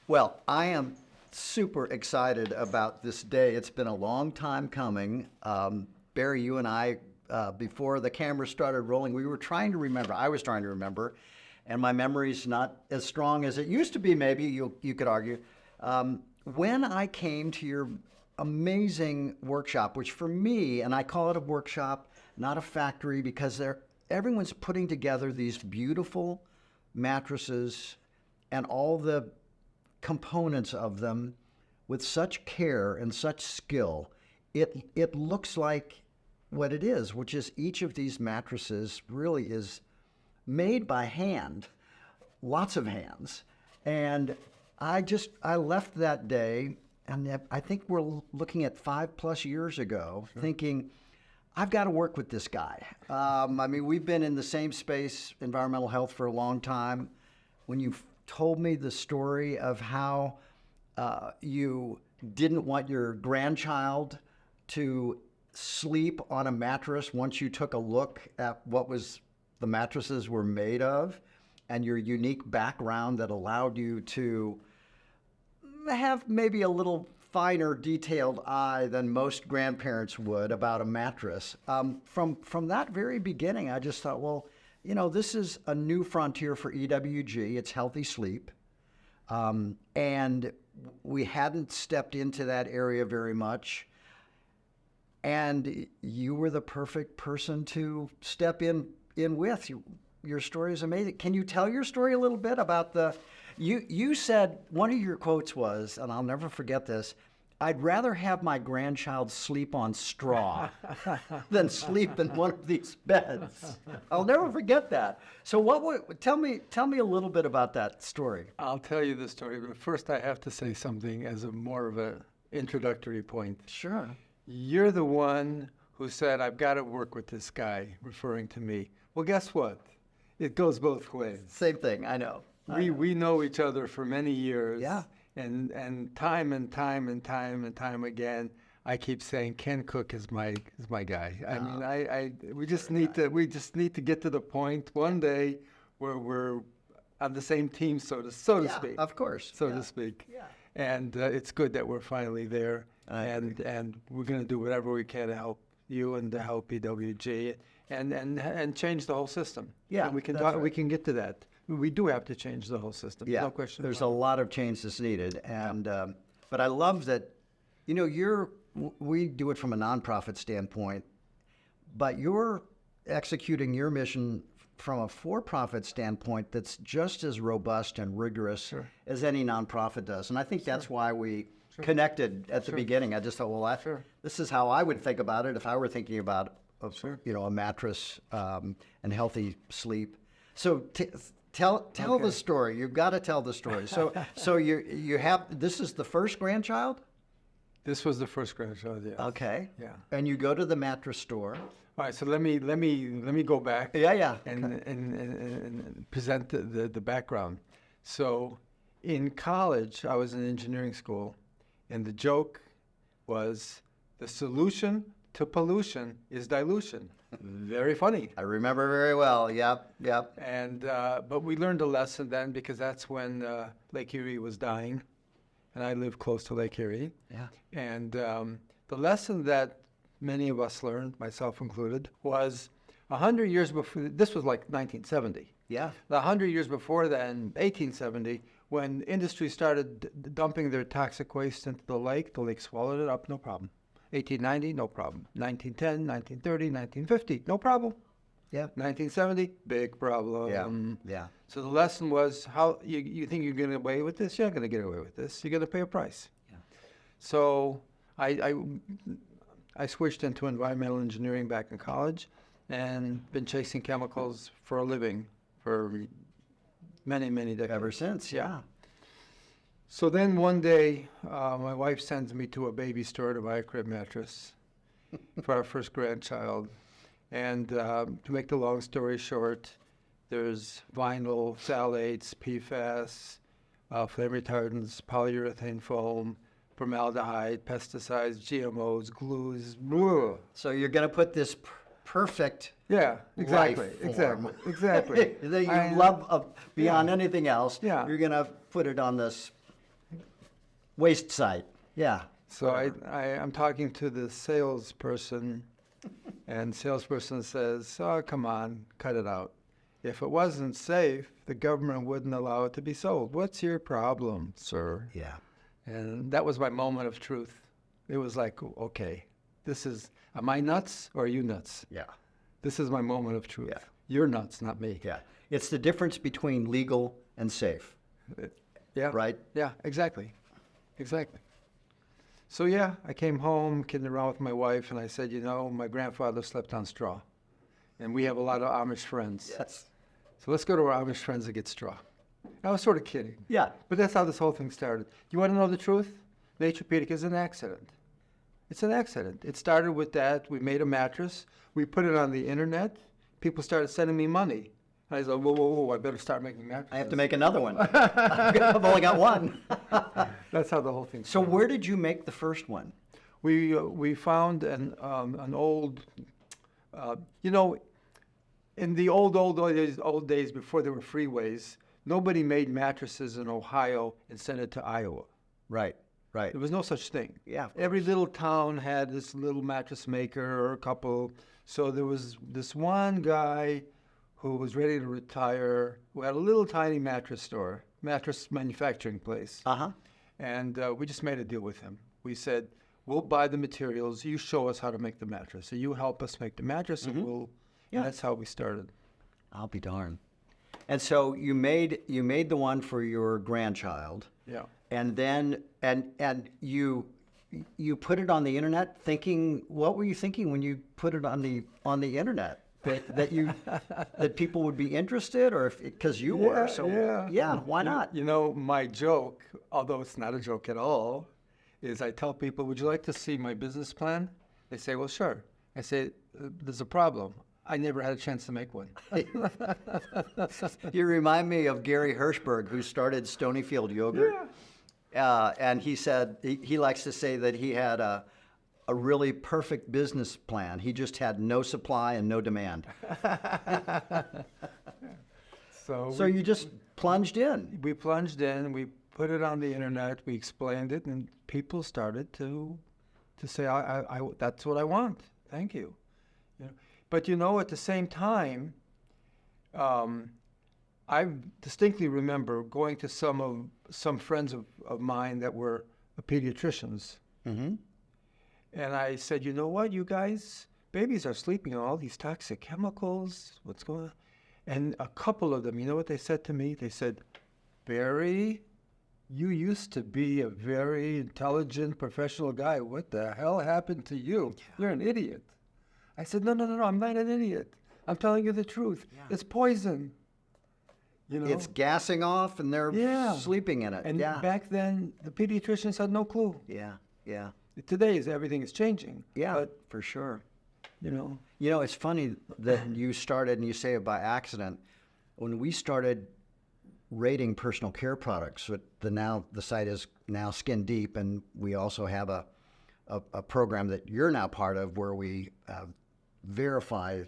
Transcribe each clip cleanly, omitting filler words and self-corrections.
Well, I am super excited about this day. It's been a long time coming. Barry, you and I, before the camera started rolling, we were trying to remember. I was trying to remember, and my memory's not as strong as it used to be, maybe, you could argue. When I came to your amazing workshop, which for me, and I call it a workshop, not a factory, because everyone's putting together these beautiful mattresses and all the components of them with such care and such skill. It looks like what it is, which is each of these mattresses really is made by hand, lots of hands. And I left that day, and I think we're looking at 5+ years ago, thinking, I've got to work with this guy. I mean, we've been in the same space, environmental health, for a long time. When you told me the story of how you didn't want your grandchild to sleep on a mattress once you took a look at what the mattresses were made of, and your unique background that allowed you to have maybe a little finer detailed eye than most grandparents would about a mattress. From that very beginning, I just thought, well, you know, this is a new frontier for EWG. It's healthy sleep. And we hadn't stepped into that area very much. And you were the perfect person to step in with. Your story is amazing. Can you tell your story a little bit about you said, one of your quotes was, and I'll never forget this, I'd rather have my grandchild sleep on straw than sleep in one of these beds. I'll never forget that. So tell me a little bit about that story. I'll tell you the story, but first I have to say something as more of an introductory point. Sure. You're the one who said, I've got to work with this guy, referring to me. Well, guess what? It goes both ways. Same thing, I know. We know each other for many years. Yeah. And time again, I keep saying Ken Cook is my guy. I mean, we just need to get to the point one day where we're on the same team, so to speak. Of course. To speak. Yeah. And it's good that we're finally there, and we're going to do whatever we can to help you and to help EWG and change the whole system. Yeah, and we can right. we can get to that. We do have to change the whole system. Yeah, no question. There's a lot of change that's needed, and but I love that. You know, we do it from a nonprofit standpoint, but you're executing your mission from a for-profit standpoint that's just as robust and rigorous as any nonprofit does. And I think that's why we connected at the beginning. I just thought, well, this is how I would think about it if I were thinking about a mattress and healthy sleep. So tell the story. You've got to tell the story. So you have, this is the first grandchild? This was the first grandchild, yes. Okay. Yeah. And you go to the mattress store. All right, so let me go back. Yeah. And present the background. So in college, I was in engineering school, and the joke was the solution to pollution is dilution. Very funny. I remember very well. Yep. And but we learned a lesson then, because that's when Lake Erie was dying, and I live close to Lake Erie. Yeah. And the lesson that many of us learned, myself included, was 100 years before. This was like 1970. Yeah. 100 years before then, 1870, when industry started dumping their toxic waste into the lake swallowed it up, no problem. 1890, no problem. 1910, 1930, 1950, no problem. Yeah. 1970, big problem. Yeah. So the lesson was, how you think you're going to get away with this? You're not going to get away with this. You're going to pay a price. Yeah. So I switched into environmental engineering back in college, and been chasing chemicals for a living for many decades. Ever since, yeah. So then one day, my wife sends me to a baby store to buy a crib mattress for our first grandchild. And to make the long story short, there's vinyl, phthalates, PFAS, flame retardants, polyurethane foam, formaldehyde, pesticides, GMOs, glues. Blah. So you're going to put this perfect exactly that you love beyond anything else. Yeah. You're going to put it on this Waste site. Yeah. So I'm talking to the salesperson, and salesperson says, "Oh, come on, cut it out. If it wasn't safe, the government wouldn't allow it to be sold. What's your problem, sir?" Yeah. And that was my moment of truth. It was like, okay, am I nuts or are you nuts? Yeah. This is my moment of truth. Yeah. You're nuts, not me. Yeah. It's the difference between legal and safe. Yeah. Right? Yeah, exactly. Exactly. So yeah, I came home, kidding around with my wife, and I said, my grandfather slept on straw. And we have a lot of Amish friends. Yes. So let's go to our Amish friends and get straw. I was sort of kidding. Yeah. But that's how this whole thing started. You want to know the truth? Naturepedic is an accident. It's an accident. It started with that. We made a mattress. We put it on the internet. People started sending me money. And I said, whoa, I better start making mattresses. I have to make another one. I've only got one. That's how the whole thing So started. where did you make the first one? We found an old, in the old days before there were freeways, nobody made mattresses in Ohio and sent it to Iowa. Right. Right. There was no such thing. Yeah. of Every course. little town had this little mattress maker or a couple. So there was this one guy who was ready to retire, who had a little tiny mattress store, mattress manufacturing place. Uh-huh. And we just made a deal with him. We said, we'll buy the materials. You show us how to make the mattress. So you help us make the mattress, and Yeah. and that's how we started. I'll be darned. And so you made the one for your grandchild. Yeah. And then and you put it on the internet thinking, what were you thinking when you put it on the internet? That people would be interested, or because you were, so yeah, why not? My joke, although it's not a joke at all, is I tell people, would you like to see my business plan? They say, well, sure. I say, there's a problem. I never had a chance to make one. You remind me of Gary Hirschberg, who started Stonyfield Yogurt. And he said he likes to say that he had a really perfect business plan. He just had no supply and no demand. So you just plunged in. We plunged in, we put it on the internet, we explained it, and people started to say, I that's what I want. Thank you. But at the same time, I distinctly remember going to some friends of mine that were pediatricians. Mm-hmm. And I said, you know what, you guys, babies are sleeping on all these toxic chemicals. What's going on? And a couple of them, you know what they said to me? They said, Barry, you used to be a very intelligent professional guy. What the hell happened to you? You're an idiot. I said, no, I'm not an idiot. I'm telling you the truth. Yeah. It's poison. It's gassing off and they're sleeping in it. And back then, the pediatricians had no clue. Yeah. Today, everything is changing. Yeah, but, for sure. It's funny that you started, and you say it by accident. When we started rating personal care products, the site is now Skin Deep, and we also have a program that you're now part of where we verify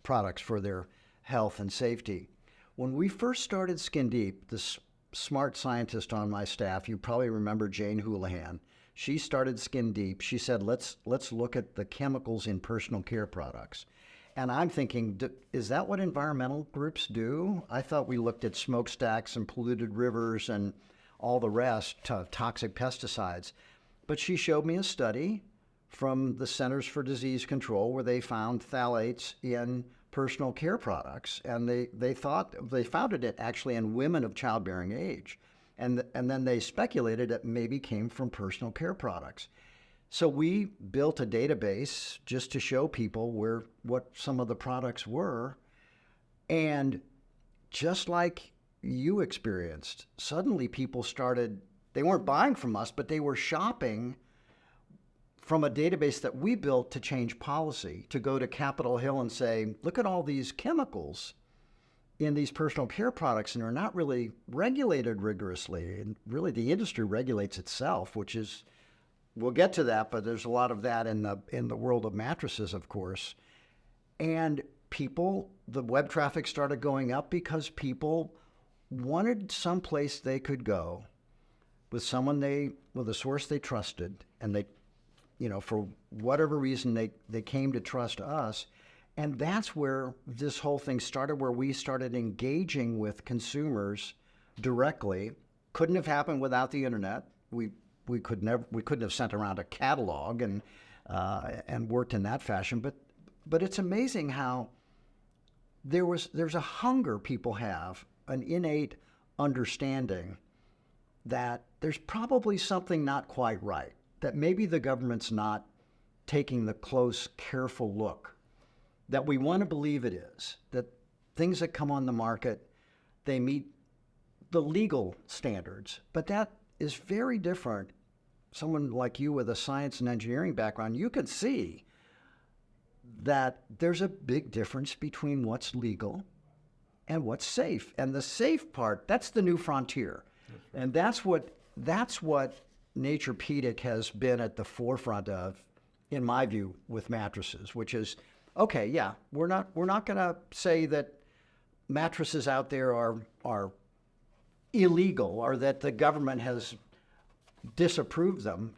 products for their health and safety. When we first started Skin Deep, this smart scientist on my staff, you probably remember Jane Houlihan. She started Skin Deep. She said, let's look at the chemicals in personal care products. And I'm thinking, is that what environmental groups do? I thought we looked at smokestacks and polluted rivers and all the rest, toxic pesticides. But she showed me a study from the Centers for Disease Control where they found phthalates in personal care products, and they found it actually in women of childbearing age. And then they speculated it maybe came from personal care products. So we built a database just to show people what some of the products were. And just like you experienced, suddenly people they weren't buying from us, but they were shopping from a database that we built to change policy, to go to Capitol Hill and say, look at all these chemicals in these personal care products, and they're not really regulated rigorously. And really the industry regulates itself, which is, we'll get to that, but there's a lot of that in the world of mattresses, of course. And the web traffic started going up because people wanted someplace they could go with with a source they trusted, and they, for whatever reason, they came to trust us. And that's where this whole thing started, where we started engaging with consumers directly. Couldn't have happened without the internet. We couldn't have sent around a catalog and worked in that fashion. But it's amazing how there's a hunger people have, an innate understanding that there's probably something not quite right, that maybe the government's not taking the close, careful look that we want to believe it is, that things that come on the market, they meet the legal standards. But that is very different. Someone like you with a science and engineering background, you can see that there's a big difference between what's legal and what's safe. And the safe part, that's the new frontier. And that's what Naturepedic has been at the forefront of, in my view, with mattresses, which is, okay, yeah, we're not going to say that mattresses out there are illegal or that the government has disapproved them.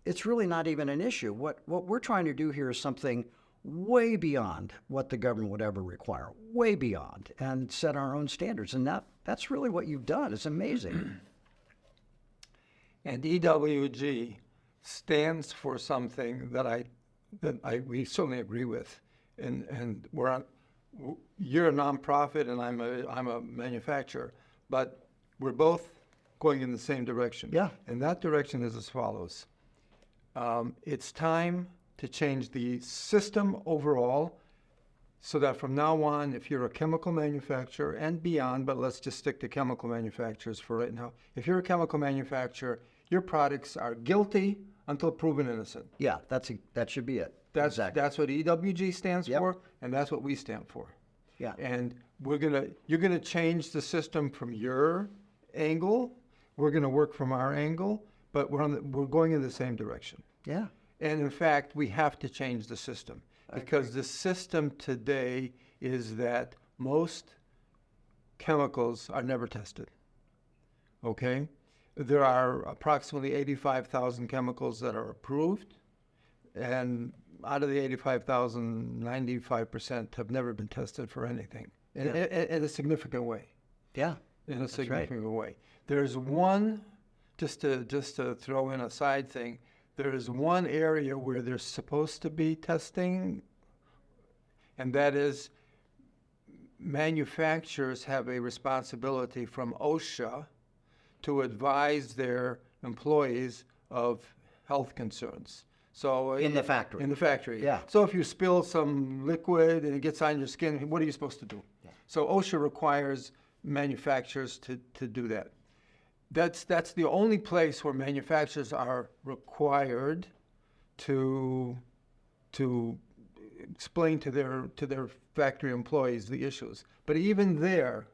It's really not even an issue. What we're trying to do here is something way beyond what the government would ever require, way beyond, and set our own standards. And that's really what you've done. It's amazing. And EWG stands for something that we certainly agree with. And you're a nonprofit and I'm a manufacturer, but we're both going in the same direction. Yeah. And that direction is as follows. It's time to change the system overall so that from now on, if you're a chemical manufacturer and beyond, but let's just stick to chemical manufacturers for right now. If you're a chemical manufacturer, your products are guilty until proven innocent. Yeah, that should be it. That's what EWG stands Yep. for, and that's what we stand for. Yeah. And you're gonna change the system from your angle. We're gonna work from our angle, but we're going in the same direction. Yeah. And in fact, we have to change the system because the system today is that most chemicals are never tested. Okay? There are approximately 85,000 chemicals that are approved, and out of the 85,000, 95% have never been tested for anything in a significant way. Yeah. In a significant way. There's one, just to throw in a side thing, there is one area where there's supposed to be testing, and that is manufacturers have a responsibility from OSHA to advise their employees of health concerns. So In the factory. In the factory. Yeah. So if you spill some liquid and it gets on your skin, what are you supposed to do? Yeah. So OSHA requires manufacturers to do that. That's the only place where manufacturers are required to explain to their factory employees the issues. But even there,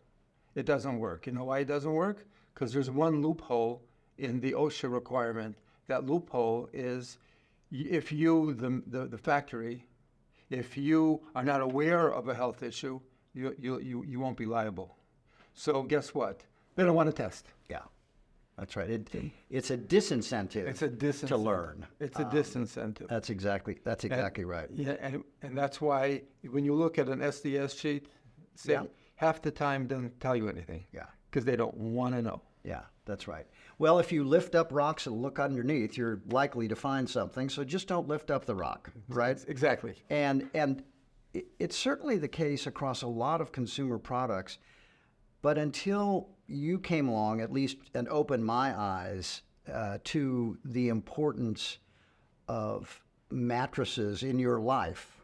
it doesn't work. You know why it doesn't work? Because there's one loophole in the OSHA requirement. That loophole is if you, the factory, if you are not aware of a health issue, you won't be liable. So guess what? They don't want to test. Yeah. That's right. It's a disincentive. It's a disincentive to learn. It's a disincentive. That's exactly right. Yeah, and that's why when you look at an SDS sheet, half the time doesn't tell you anything. Yeah. Because they don't want to know. Yeah, that's right. Well, if you lift up rocks and look underneath, you're likely to find something. So just don't lift up the rock, right? Exactly. And it's certainly the case across a lot of consumer products. But until you came along, at least, and opened my eyes to the importance of mattresses in your life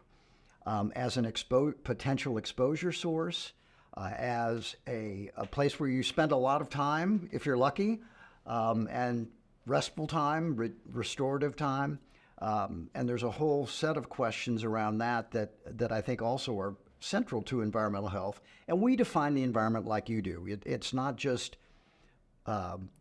as an potential exposure source, as a place where you spend a lot of time, if you're lucky, and restful time, restorative time. And there's a whole set of questions around that I think also are central to environmental health. And we define the environment like you do. It's not just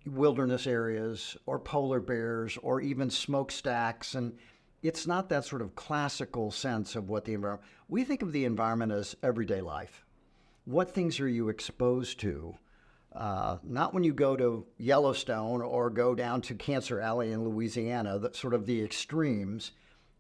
wilderness areas or polar bears or even smokestacks. And it's not that sort of classical sense of what the environment. We think of the environment as everyday life. What things are you exposed to Not when you go to Yellowstone or go down to Cancer Alley in Louisiana, sort of the extremes.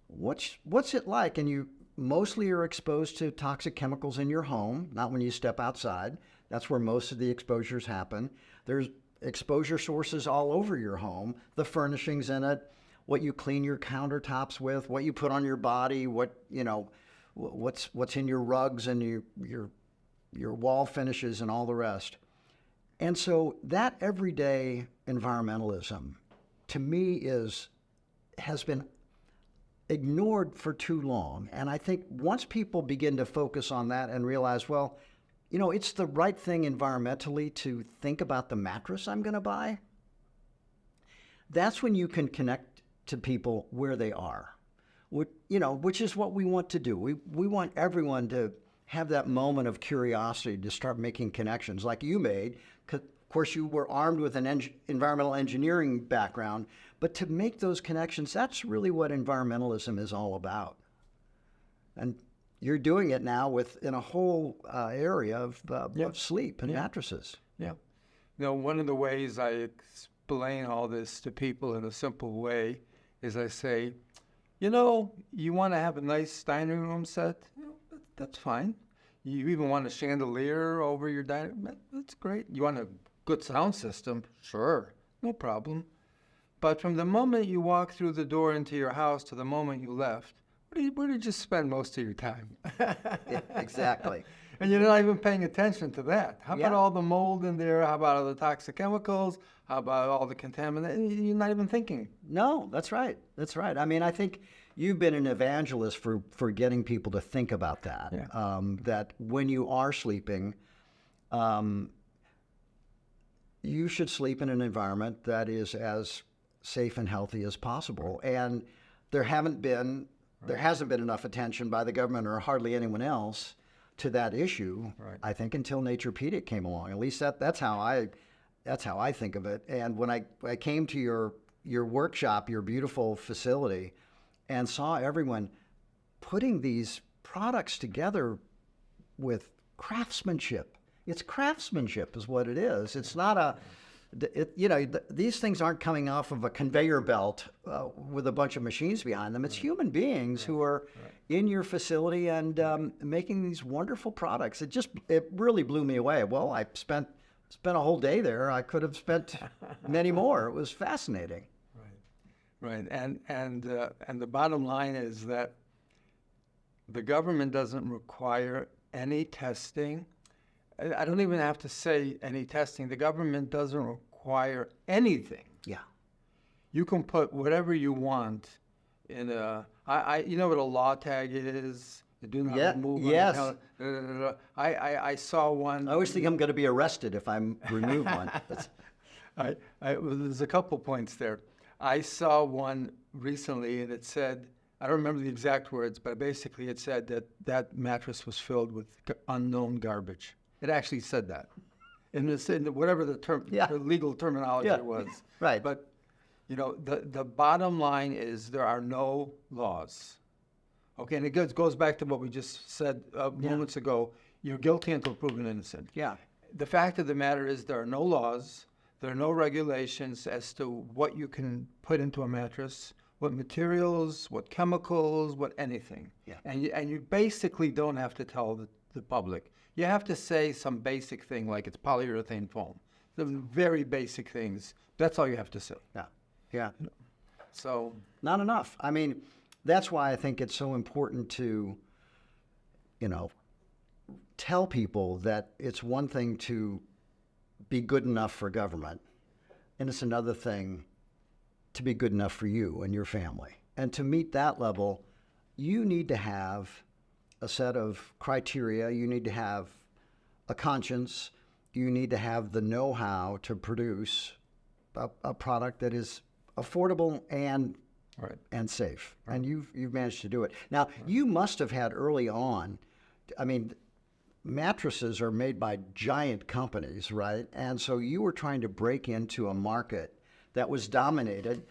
What's it like? And you mostly are exposed to toxic chemicals in your home, not when you step outside. That's where most of the exposures happen. There's exposure sources all over your home, the furnishings in it, what you clean your countertops with, what you put on your body, what's in your rugs and your wall finishes and all the rest. And so that everyday environmentalism, to me, has been ignored for too long. And I think once people begin to focus on that and realize, well, it's the right thing environmentally to think about the mattress I'm going to buy, that's when you can connect to people where they are, which is what we want to do. We want everyone to have that moment of curiosity to start making connections like you made. Of course, you were armed with an environmental engineering background, but to make those connections, that's really what environmentalism is all about. And you're doing it now in a whole area of sleep and mattresses. Yeah. One of the ways I explain all this to people in a simple way is I say, you want to have a nice dining room set? That's fine. You even want a chandelier over your dining room? That's great. You want a good sound system? Sure, no problem. But from the moment you walk through the door into your house to the moment you left, where did you spend most of your time? Yeah, exactly. And you're not even paying attention to that. How about all the mold in there? How about all the toxic chemicals? How about all the contaminants? You're not even thinking. No, that's right. That's right. I mean, I think you've been an evangelist for getting people to think about that. Yeah. That when you are sleeping, you should sleep in an environment that is as safe and healthy as possible. And there hasn't been enough attention by the government or hardly anyone else to that issue. Right. I think until Naturepedic came along. At least that's how I think of it. And when I came to your workshop, your beautiful facility, and saw everyone putting these products together with craftsmanship. It's craftsmanship is what it is. It's not these things aren't coming off of a conveyor belt with a bunch of machines behind them. It's human beings who are in your facility and making these wonderful products. It really blew me away. Well, I spent a whole day there. I could have spent many more. It was fascinating. Right, and the bottom line is that the government doesn't require any testing. I don't even have to say any testing. The government doesn't require anything. Yeah. You can put whatever you want in you know what a law tag is? The do not remove. Yes. I saw one. I always think I'm going to be arrested if I remove one. There's a couple points there. I saw one recently, and it said, I don't remember the exact words, but basically it said that mattress was filled with unknown garbage. It actually said that, in whatever the legal terminology was. Right. But the bottom line is there are no laws. Okay, and it goes back to what we just said moments ago. You're guilty until proven innocent. Yeah. The fact of the matter is there are no laws. There are no regulations as to what you can put into a mattress, what materials, what chemicals, what anything. Yeah. And you basically don't have to tell the public. You have to say some basic thing like it's polyurethane foam. The very basic things. That's all you have to say. Yeah. Yeah. So not enough. I mean, that's why I think it's so important to, tell people that it's one thing to be good enough for government, and it's another thing to be good enough for you and your family. And to meet that level, you need to have a set of criteria. You need to have a conscience. You need to have the know-how to produce a product that is affordable and safe. Right. And you've managed to do it. Now, you must have had early on, I mean, mattresses are made by giant companies, right? And so you were trying to break into a market that was dominated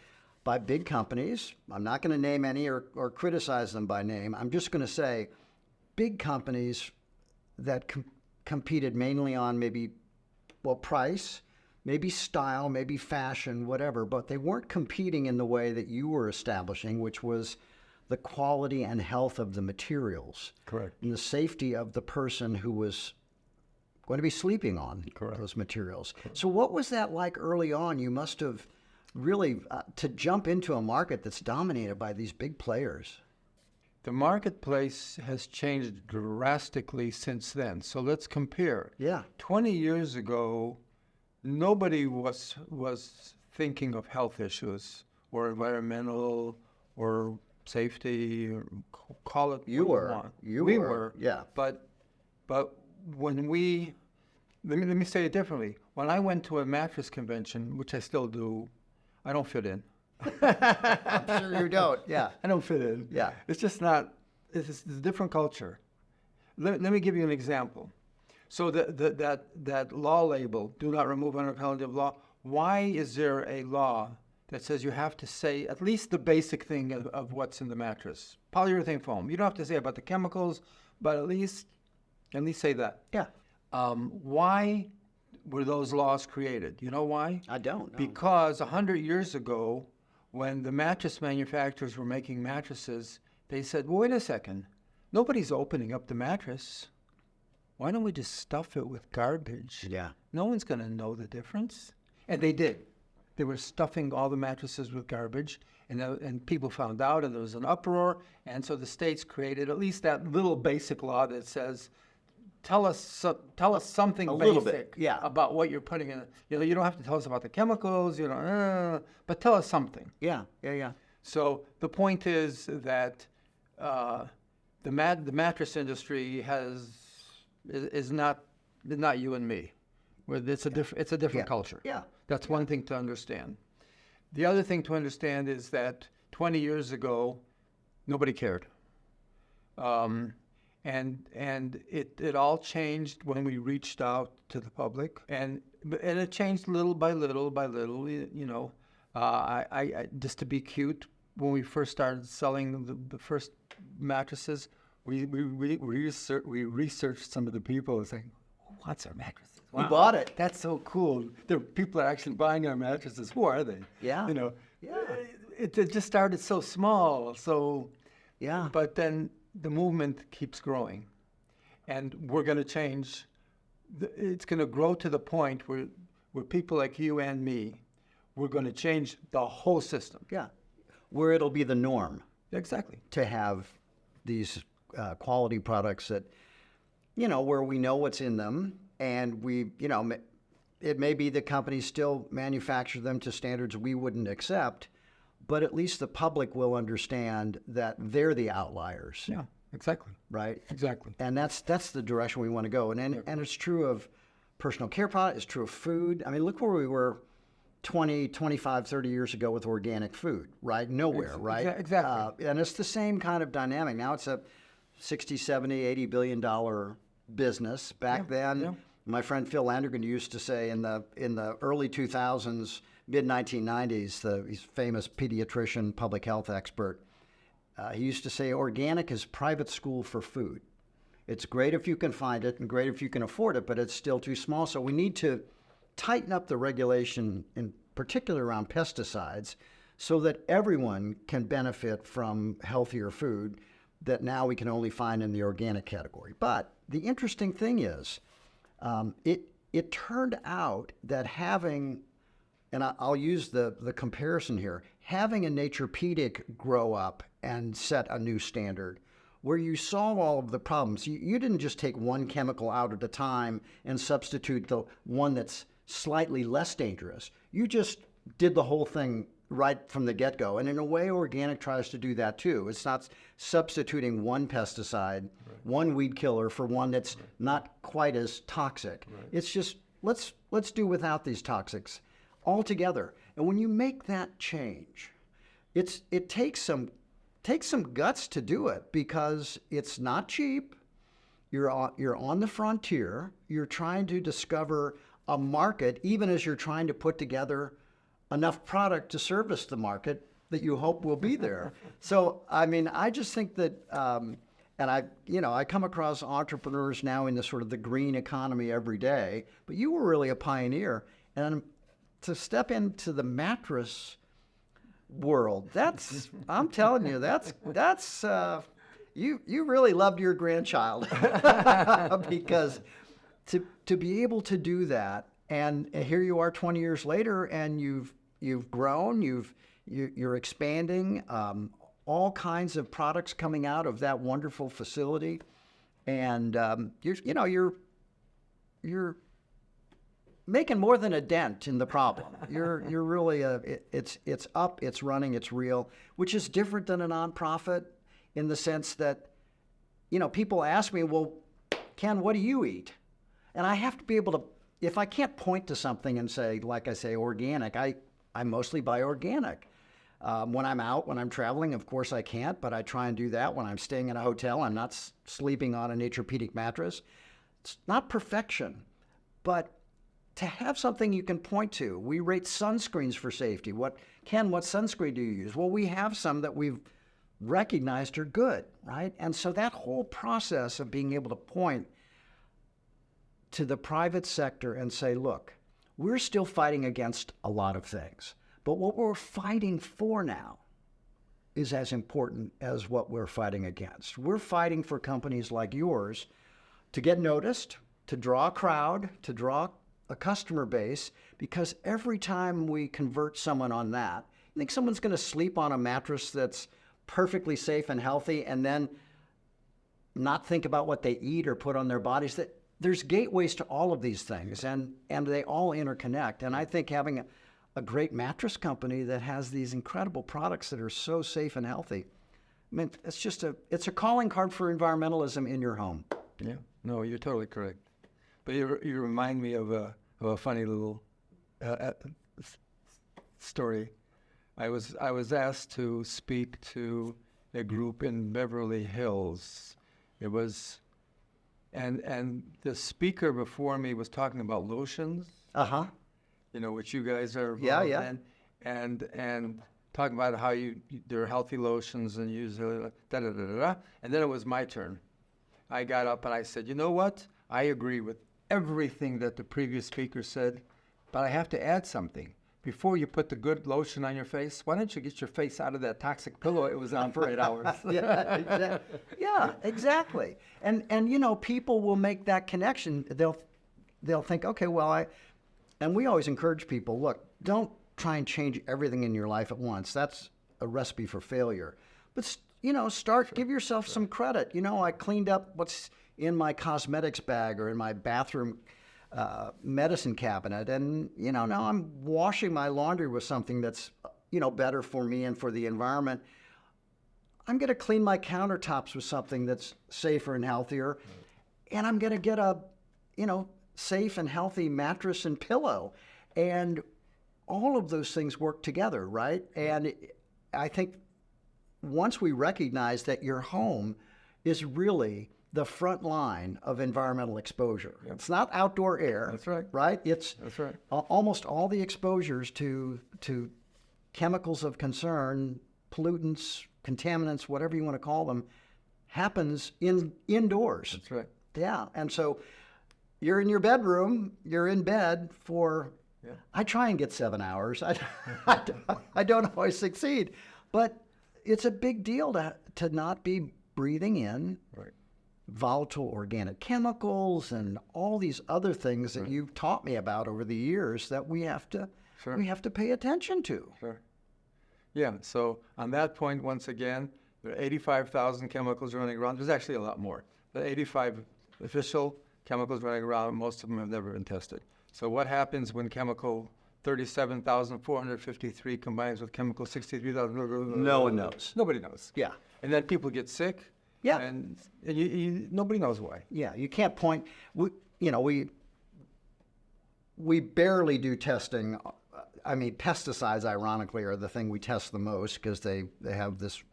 by big companies. I'm not going to name any or criticize them by name. I'm just going to say big companies that competed mainly on maybe well, price, maybe style, maybe fashion, whatever, but they weren't competing in the way that you were establishing, which was the quality and health of the materials. Correct. And the safety of the person who was going to be sleeping on Correct. those materials. So what was that like early on? You must have really, to jump into a market that's dominated by these big players. The marketplace has changed drastically since then. So let's compare. Yeah. 20 years ago, nobody was thinking of health issues or environmental or safety, or call it You what were. you want. You we were. Yeah. But when we, let me say it differently. When I went to a mattress convention, which I still do, I don't fit in. I'm sure you don't. Yeah. I don't fit in. Yeah. It's just not, it's a different culture. Let me give you an example. So that law label, do not remove under penalty of law, why is there a law that says you have to say at least the basic thing of what's in the mattress? Polyurethane foam. You don't have to say about the chemicals, but at least say that. Yeah. Why were those laws created? You know why? I don't know. Because 100 years ago, when the mattress manufacturers were making mattresses, they said, well, wait a second, nobody's opening up the mattress. Why don't we just stuff it with garbage? Yeah. No one's going to know the difference. And they did. They were stuffing all the mattresses with garbage, and people found out, and there was an uproar. And so the states created at least that little basic law that says, tell us something little basic bit, yeah. about what you're putting in. You know, you don't have to tell us about the chemicals, but tell us something. Yeah. Yeah. Yeah. So the point is that the mattress industry is not you and me. Where it's a different Yeah. culture. Yeah. That's one thing to understand. The other thing to understand is that 20 years ago, nobody cared. And it all changed when we reached out to the public, and it changed little by little by little. You know, I just to be cute, when we first started selling the first mattresses, we researched some of the people and saying, who wants our mattresses? We bought it. That's so cool. There are people are actually buying our mattresses. Who are they? Yeah. You know. Yeah. It just started so small. So. Yeah. But then the movement keeps growing, and we're going to change. It's going to grow to the point where people like you and me, we're going to change the whole system. Yeah. Where it'll be the norm Exactly. to have these quality products that, you know, where we know what's in them, and we, you know, it may be the companies still manufacture them to standards we wouldn't accept, but at least the public will understand that they're the outliers. Yeah. Exactly. Right? Exactly. And that's the direction we want to go. And it's true of personal care products, it's true of food. I mean, look where we were 20, 25, 30 years ago with organic food, right? Nowhere, right? Exactly. And it's the same kind of dynamic. Now it's a 60, 70, 80 billion dollar business. Back then, my friend Phil Landrigan used to say in the early 2000s, mid 1990s, he's famous pediatrician, public health expert, he used to say organic is private school for food. It's great if you can find it and great if you can afford it, but it's still too small. So we need to tighten up the regulation, in particular around pesticides, so that everyone can benefit from healthier food that now we can only find in the organic category. But the interesting thing is, it turned out that having, and I'll use the comparison here, having a Naturepedic grow up and set a new standard where you solve all of the problems. You didn't just take one chemical out at a time and substitute the one that's slightly less dangerous. You just did the whole thing right from the get-go. And in a way, organic tries to do that too. It's not substituting one pesticide, one weed killer for one that's not quite as toxic. It's just, let's do without these toxics altogether. And when you make that change, it takes some guts to do it, because it's not cheap. You're on the frontier. You're trying to discover a market, even as you're trying to put together enough product to service the market that you hope will be there. So, I mean, I just think that and I come across entrepreneurs now in the sort of the green economy every day, but you were really a pioneer. And to step into the mattress world, I'm telling you, you really loved your grandchild because to be able to do that, and here you are 20 years later, and you've grown, you're expanding, all kinds of products coming out of that wonderful facility, and you're making more than a dent in the problem. You're really it's up, it's running, it's real, which is different than a nonprofit in the sense that, people ask me, well, Ken, what do you eat? And I have to be able to, if I can't point to something and say, like I say, organic, I mostly buy organic. When I'm out, when I'm traveling, of course I can't, but I try and do that. When I'm staying in a hotel, I'm not sleeping on a Naturepedic mattress. It's not perfection, but to have something you can point to. We rate sunscreens for safety. What sunscreen do you use? Well, we have some that we've recognized are good, right? And so that whole process of being able to point to the private sector and say, look, we're still fighting against a lot of things, but what we're fighting for now is as important as what we're fighting against. We're fighting for companies like yours to get noticed, to draw a crowd, to draw a customer base, because every time we convert someone on that, you think someone's going to sleep on a mattress that's perfectly safe and healthy and then not think about what they eat or put on their bodies? That there's gateways to all of these things, and they all interconnect. And I think having a great mattress company that has these incredible products that are so safe and healthy, I mean, it's a calling card for environmentalism in your home. Yeah, no, you're totally correct. But you remind me of a funny little story. I was asked to speak to a group in Beverly Hills. It was, and the speaker before me was talking about lotions. Which you guys are involved in, and talking about how there are healthy lotions and use and then it was my turn. I got up and I said, you know what? I agree with everything that the previous speaker said, but I have to add something. Before you put the good lotion on your face, why don't you get your face out of that toxic pillow it was on for 8 hours? Yeah, exactly. And people will make that connection. They'll think, okay, well, and we always encourage people, look, don't try and change everything in your life at once. That's a recipe for failure. But give yourself some credit. I cleaned up what's in my cosmetics bag or in my bathroom medicine cabinet, and now I'm washing my laundry with something that's better for me and for the environment. I'm going to clean my countertops with something that's safer and healthier, and I'm going to get a safe and healthy mattress and pillow, and all of those things work together, right? And I think once we recognize that your home is really the front line of environmental exposure. Yep. It's not outdoor air. That's right. Right? That's right. Almost all the exposures to chemicals of concern, pollutants, contaminants, whatever you want to call them, happens indoors. That's right. Yeah. And so you're in your bedroom, you're in bed for, I try and get 7 hours. I don't always succeed, but it's a big deal to not be breathing in volatile organic chemicals and all these other things that you've taught me about over the years that we have to pay attention to. Sure. Yeah. So on that point, once again, there are 85,000 chemicals running around. There's actually a lot more. The 85 official chemicals running around, most of them have never been tested. So what happens when chemical 37,453 combines with chemical 63,000? No one knows. Nobody knows. Yeah. And then people get sick. Yeah. And nobody knows why. Yeah. You can't point. We barely do testing. I mean, pesticides, ironically, are the thing we test the most because they have this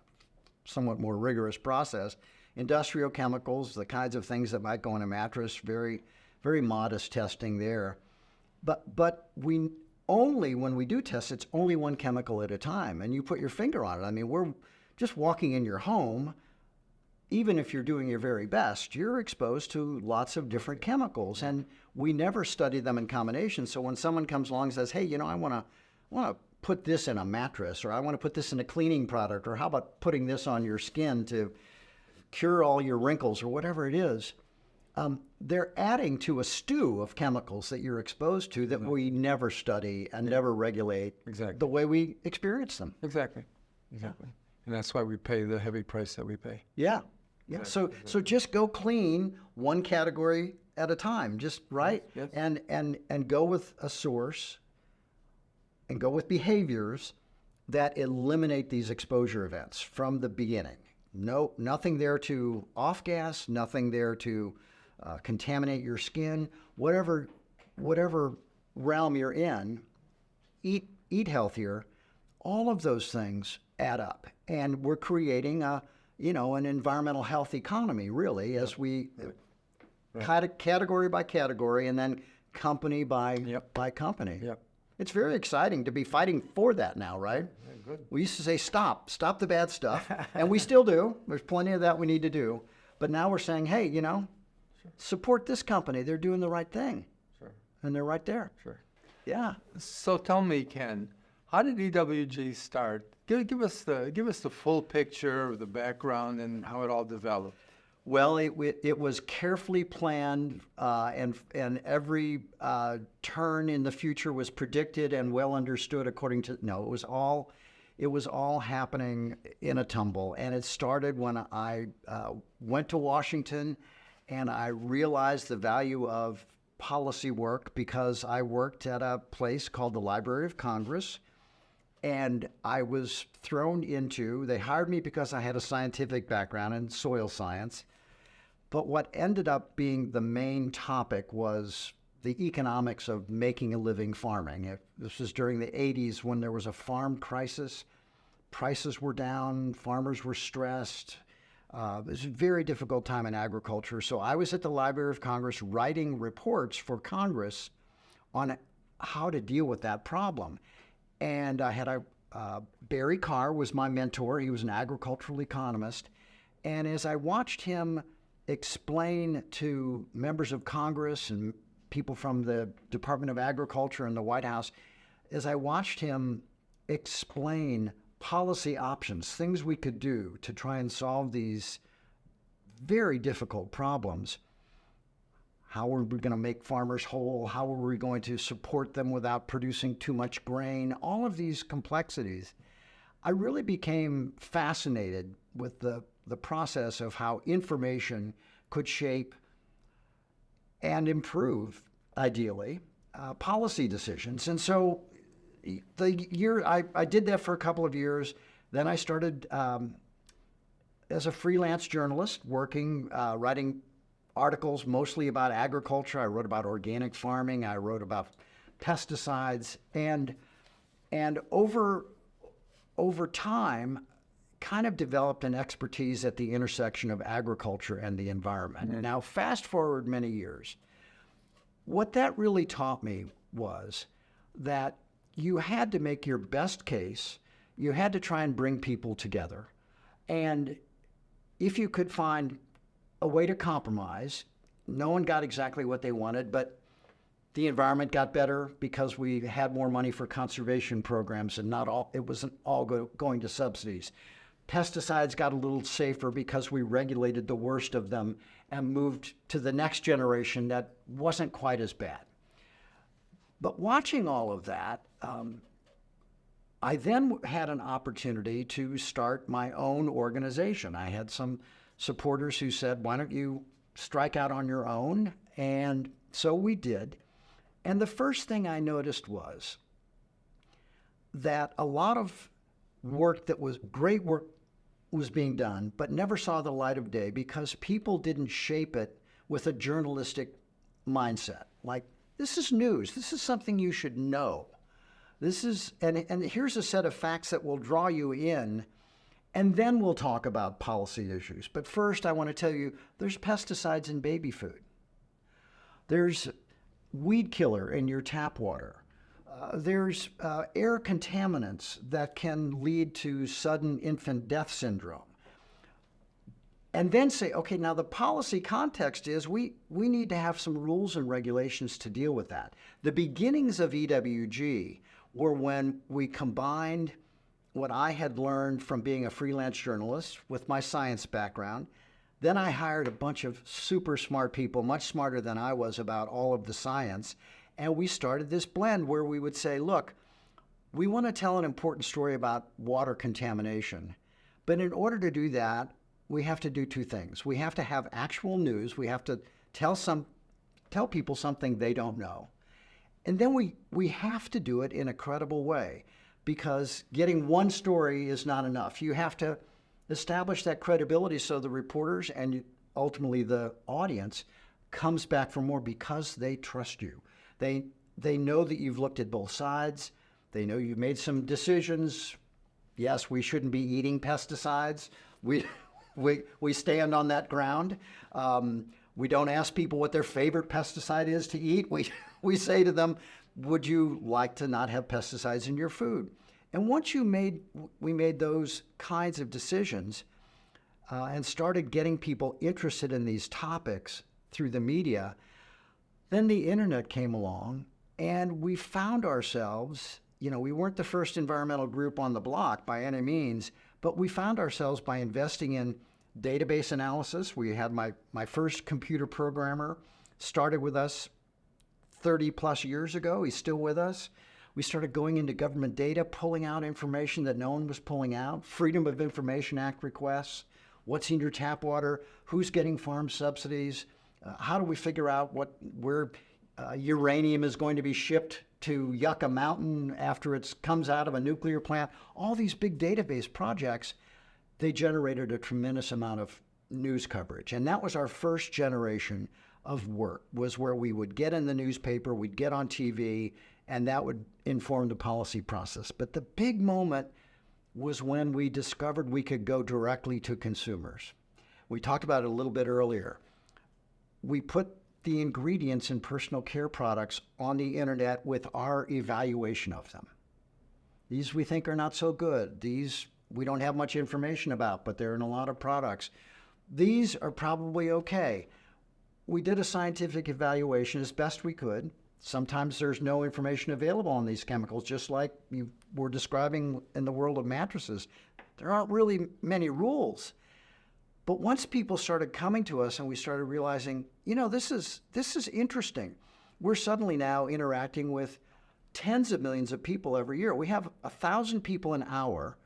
somewhat more rigorous process. Industrial chemicals, the kinds of things that might go in a mattress, very, very modest testing there. But we only, when we do test, it's only one chemical at a time, and you put your finger on it. I mean, we're just walking in your home. even if you're doing your very best, you're exposed to lots of different chemicals, and we never study them in combination. So when someone comes along and says, hey, I want to put this in a mattress, or I want to put this in a cleaning product, or how about putting this on your skin to cure all your wrinkles, or whatever it is, they're adding to a stew of chemicals that you're exposed to that we never study and never regulate the way we experience them. Exactly. And that's why we pay the heavy price that we pay. Yeah. So just go clean one category at a time, just right? Yes. And go with a source and go with behaviors that eliminate these exposure events from the beginning. Nothing there to off gas, nothing there to contaminate your skin, whatever realm you're in. Eat healthier. All of those things add up, and we're creating an environmental health economy, really, as we category by category, and then company by company. Yep. It's very exciting to be fighting for that now, right? Yeah, good. We used to say stop the bad stuff, and we still do. There's plenty of that we need to do, but now we're saying, hey, support this company. They're doing the right thing. Sure. And they're right there. Sure. Yeah. So tell me, Ken, how did EWG start? Give us the full picture of the background and how it all developed. Well, it was carefully planned, and every turn in the future was predicted and well understood according to. No, it was all happening in a tumble, and it started when I went to Washington, and I realized the value of policy work because I worked at a place called the Library of Congress. And I was thrown into, they hired me because I had a scientific background in soil science. But what ended up being the main topic was the economics of making a living farming. This was during the 80s when there was a farm crisis. Prices were down, farmers were stressed. It was a very difficult time in agriculture. So I was at the Library of Congress writing reports for Congress on how to deal with that problem. And I had Barry Carr was my mentor. He was an agricultural economist. And as I watched him explain to members of Congress and people from the Department of Agriculture and the White House, as I watched him explain policy options, things we could do to try and solve these very difficult problems. How are we going to make farmers whole? How are we going to support them without producing too much grain? All of these complexities. I really became fascinated with the process of how information could shape and improve, ideally, policy decisions. And so I did that for a couple of years. Then I started as a freelance journalist, working, writing articles mostly about agriculture. I wrote about organic farming. I wrote about pesticides, and over time, kind of developed an expertise at the intersection of agriculture and the environment. Mm-hmm. Now, fast forward many years, what that really taught me was that you had to make your best case. You had to try and bring people together, and if you could find a way to compromise. No one got exactly what they wanted, but the environment got better because we had more money for conservation programs, and it wasn't all going to subsidies. Pesticides got a little safer because we regulated the worst of them and moved to the next generation that wasn't quite as bad. But watching all of that, I then had an opportunity to start my own organization. I had some supporters who said, why don't you strike out on your own? And so we did. And the first thing I noticed was that a lot of great work was being done, but never saw the light of day because people didn't shape it with a journalistic mindset. Like, this is news. This is something you should know. And here's a set of facts that will draw you in. And then we'll talk about policy issues. But first, I want to tell you, there's pesticides in baby food. There's weed killer in your tap water. There's air contaminants that can lead to sudden infant death syndrome. and then say, okay, now the policy context is we need to have some rules and regulations to deal with that. The beginnings of EWG were when we combined what I had learned from being a freelance journalist with my science background. Then I hired a bunch of super smart people, much smarter than I was about all of the science, and we started this blend where we would say, look, we want to tell an important story about water contamination, but in order to do that, we have to do two things. We have to have actual news. We have to tell people something they don't know. And then we have to do it in a credible way, because getting one story is not enough. You have to establish that credibility so the reporters and ultimately the audience comes back for more because they trust you. They know that you've looked at both sides. They know you've made some decisions. Yes, we shouldn't be eating pesticides. We stand on that ground. We don't ask people what their favorite pesticide is to eat. We say to them, would you like to not have pesticides in your food? And once we made those kinds of decisions and started getting people interested in these topics through the media, then the internet came along and we found ourselves, we weren't the first environmental group on the block by any means, but we found ourselves by investing in database analysis. We had my first computer programmer started with us 30 plus years ago. He's still with us. We started going into government data, pulling out information that no one was pulling out, Freedom of Information Act requests, what's in your tap water, who's getting farm subsidies, how do we figure out where uranium is going to be shipped to Yucca Mountain after it comes out of a nuclear plant. All these big database projects, they generated a tremendous amount of news coverage. And that was our first generation of work, was where we would get in the newspaper, we'd get on TV, and that would inform the policy process. But the big moment was when we discovered we could go directly to consumers. We talked about it a little bit earlier. We put the ingredients in personal care products on the internet with our evaluation of them. These we think are not so good. These we don't have much information about, but they're in a lot of products. These are probably okay. We did a scientific evaluation as best we could. Sometimes there's no information available on these chemicals, just like you were describing in the world of mattresses. There aren't really many rules. But once people started coming to us and we started realizing, this is interesting. We're suddenly now interacting with tens of millions of people every year. We have 1,000 people an hour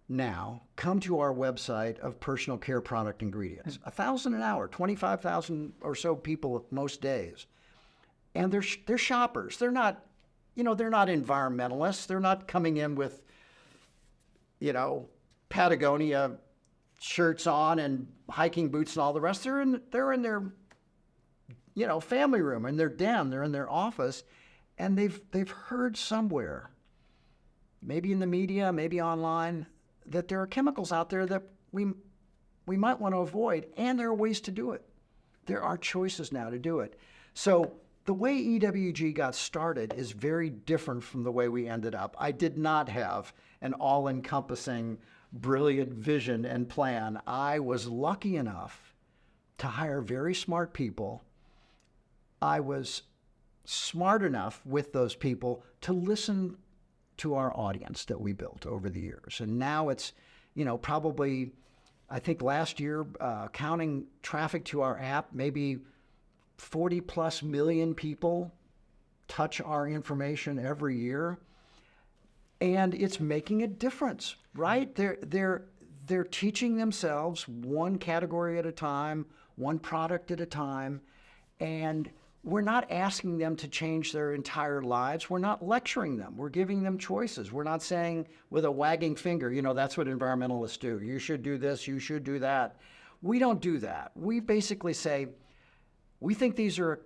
now come to our website of personal care product ingredients. 1,000 an hour, 25,000 or so people most days. And they're shoppers. They're not, they're not environmentalists. They're not coming in with, Patagonia shirts on and hiking boots and all the rest. They're in their, family room, in their den, they're in their office, and they've heard somewhere, maybe in the media, maybe online, that there are chemicals out there that we might want to avoid, and there are ways to do it. There are choices now to do it. So the way EWG got started is very different from the way we ended up. I did not have an all-encompassing, brilliant vision and plan. I was lucky enough to hire very smart people. I was smart enough with those people to listen to our audience that we built over the years. And now it's, probably, I think last year, counting traffic to our app, maybe 40 plus million people touch our information every year. And it's making a difference, right? They're teaching themselves one category at a time, one product at a time, and we're not asking them to change their entire lives. We're not lecturing them. We're giving them choices. We're not saying with a wagging finger, that's what environmentalists do. You should do this, you should do that. We don't do that. We basically say, we think these are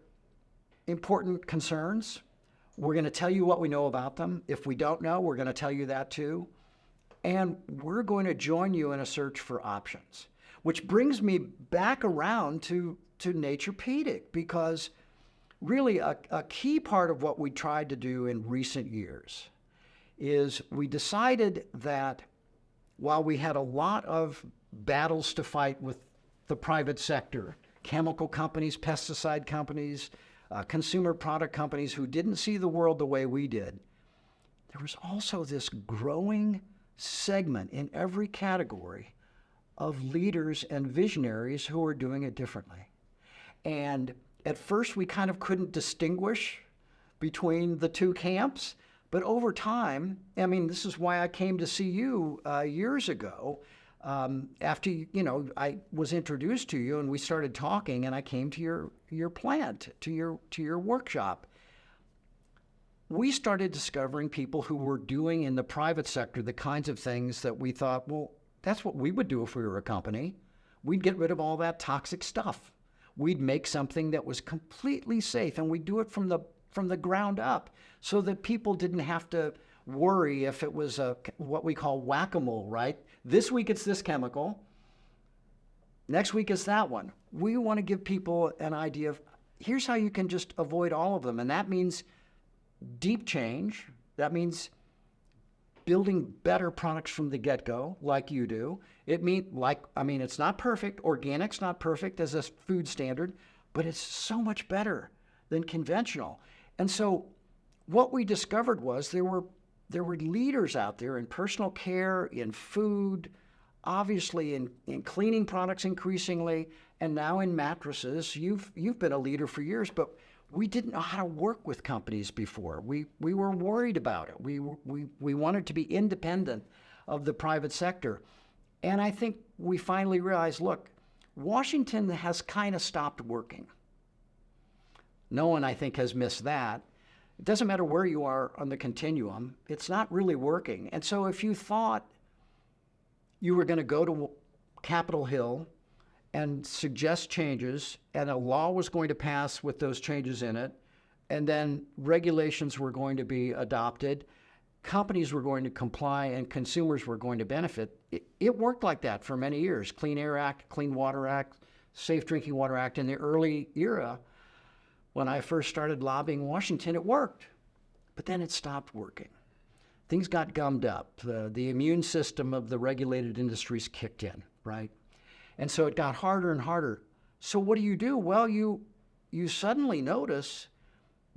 important concerns. We're going to tell you what we know about them. If we don't know, we're going to tell you that too. And we're going to join you in a search for options, which brings me back around to Naturepedic, because really a key part of what we tried to do in recent years is we decided that while we had a lot of battles to fight with the private sector, chemical companies, pesticide companies, consumer product companies who didn't see the world the way we did, there was also this growing segment in every category of leaders and visionaries who were doing it differently. And at first, we kind of couldn't distinguish between the two camps. But over time, I mean, this is why I came to see you years ago. After, I was introduced to you and we started talking, and I came to your plant, to your workshop. We started discovering people who were doing in the private sector the kinds of things that we thought, well, that's what we would do if we were a company. We'd get rid of all that toxic stuff. We'd make something that was completely safe, and we'd do it from the ground up so that people didn't have to worry if it was what we call whack-a-mole, right? This week it's this chemical. Next week it's that one. We want to give people an idea of here's how you can just avoid all of them. And that means deep change. That means building better products from the get-go, like you do. It's not perfect. Organic's not perfect as a food standard, but it's so much better than conventional. And so what we discovered was there were leaders out there in personal care, in food, obviously in cleaning products increasingly, and now in mattresses. You've been a leader for years, but we didn't know how to work with companies before. We were worried about it. We wanted to be independent of the private sector. And I think we finally realized, look, Washington has kind of stopped working. No one, I think, has missed that. It doesn't matter where you are on the continuum. It's not really working. And so if you thought you were going to go to Capitol Hill and suggest changes, and a law was going to pass with those changes in it, and then regulations were going to be adopted, companies were going to comply, and consumers were going to benefit, it worked like that for many years. Clean Air Act, Clean Water Act, Safe Drinking Water Act. In the early era, when I first started lobbying Washington, it worked. But then it stopped working. Things got gummed up. The immune system of the regulated industries kicked in, right? And so it got harder and harder. So what do? Well, you suddenly notice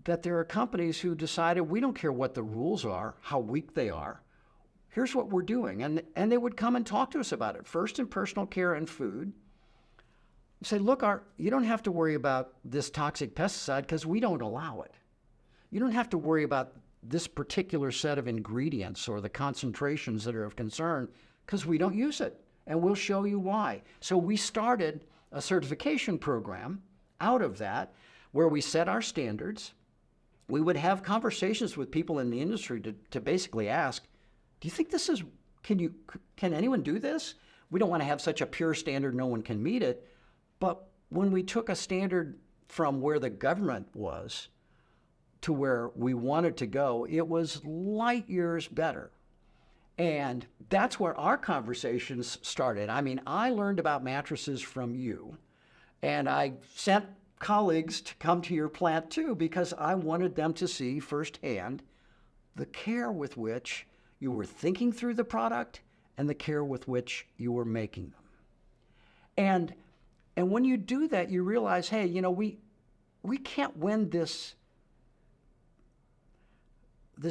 that there are companies who decided, we don't care what the rules are, how weak they are. Here's what we're doing. And they would come and talk to us about it, first in personal care and food. Say, look, you don't have to worry about this toxic pesticide because we don't allow it. You don't have to worry about this particular set of ingredients or the concentrations that are of concern because we don't use it. And we'll show you why. So we started a certification program out of that where we set our standards. We would have conversations with people in the industry to basically ask, do you think this is, can anyone do this? We don't want to have such a pure standard no one can meet it. But when we took a standard from where the government was to where we wanted to go, it was light years better. And that's where our conversations started. I mean, I learned about mattresses from you, and I sent colleagues to come to your plant too because I wanted them to see firsthand the care with which you were thinking through the product and the care with which you were making them. And when you do that, you realize, hey, we can't win this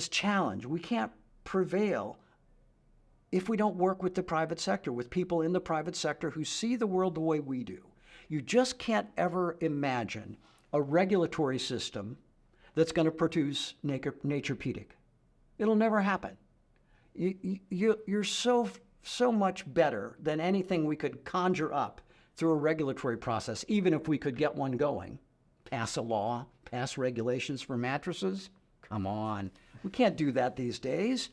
challenge. We can't prevail if we don't work with the private sector, with people in the private sector who see the world the way we do. You just can't ever imagine a regulatory system that's going to produce Naturepedic. It'll never happen. You're so much better than anything we could conjure up through a regulatory process, even if we could get one going. Pass a law, pass regulations for mattresses? Come on. We can't do that these days.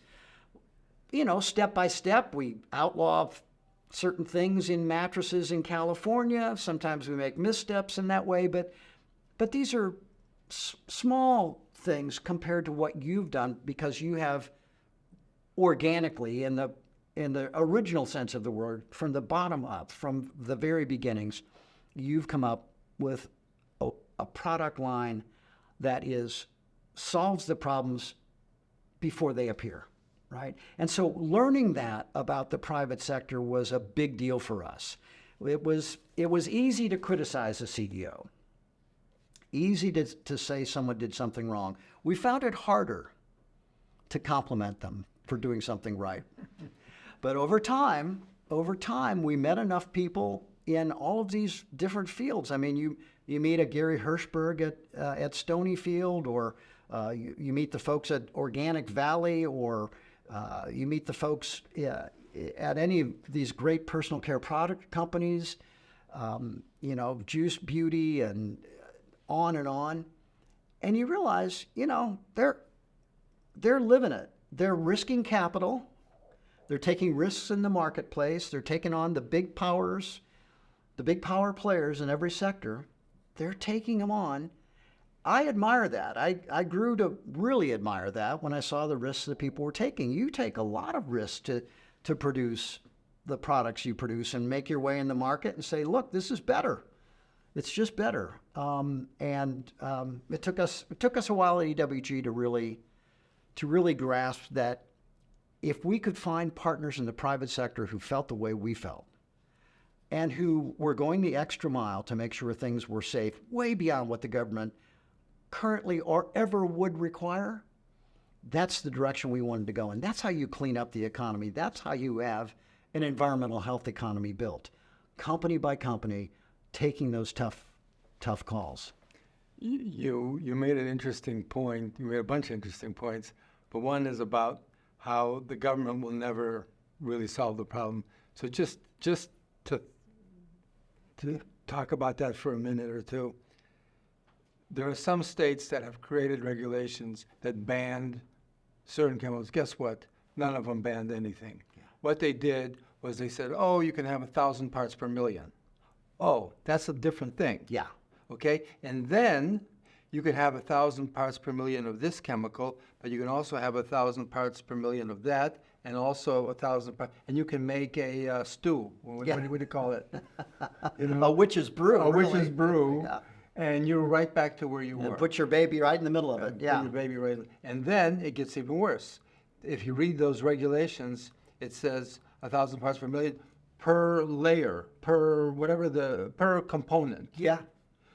Step by step, we outlaw certain things in mattresses in California. Sometimes we make missteps in that way, but these are small things compared to what you've done because you have organically, in the original sense of the word, from the bottom up, from the very beginnings, you've come up with a product line that solves the problems before they appear, right? And so learning that about the private sector was a big deal for us. It was easy to criticize a CEO, easy to say someone did something wrong. We found it harder to compliment them for doing something right. But over time, we met enough people in all of these different fields. I mean, you meet a Gary Hirschberg at Stonyfield, or you meet the folks at Organic Valley, or you meet the folks at any of these great personal care product companies, Juice Beauty, and on. And you realize, they're living it. They're risking capital. They're taking risks in the marketplace. They're taking on the big powers, the big power players in every sector. They're taking them on. I admire that. I grew to really admire that when I saw the risks that people were taking. You take a lot of risks to produce the products you produce and make your way in the market and say, look, this is better. It's just better. It took us a while at EWG to really grasp that if we could find partners in the private sector who felt the way we felt and who were going the extra mile to make sure things were safe, way beyond what the government currently or ever would require, that's the direction we wanted to go. And that's how you clean up the economy. That's how you have an environmental health economy built, company by company, taking those tough calls. You made an interesting point. You made a bunch of interesting points, but one is about how the government will never really solve the problem. So just to talk about that for a minute or two, there are some states that have created regulations that banned certain chemicals. Guess what? None of them banned anything. Yeah. What they did was they said, oh, you can have 1,000 parts per million. Oh, that's a different thing. Yeah. Okay? And then you can have 1,000 parts per million of this chemical, but you can also have 1,000 parts per million of that, and also 1,000 parts, and you can make a stew. What do you call it? A witch's brew. A witch's brew. Yeah. And you're right back to where you were. Put your baby right in the middle of it. Yeah. Put your baby right. And then it gets even worse. If you read those regulations, it says 1,000 parts per million per layer, per component. Yeah.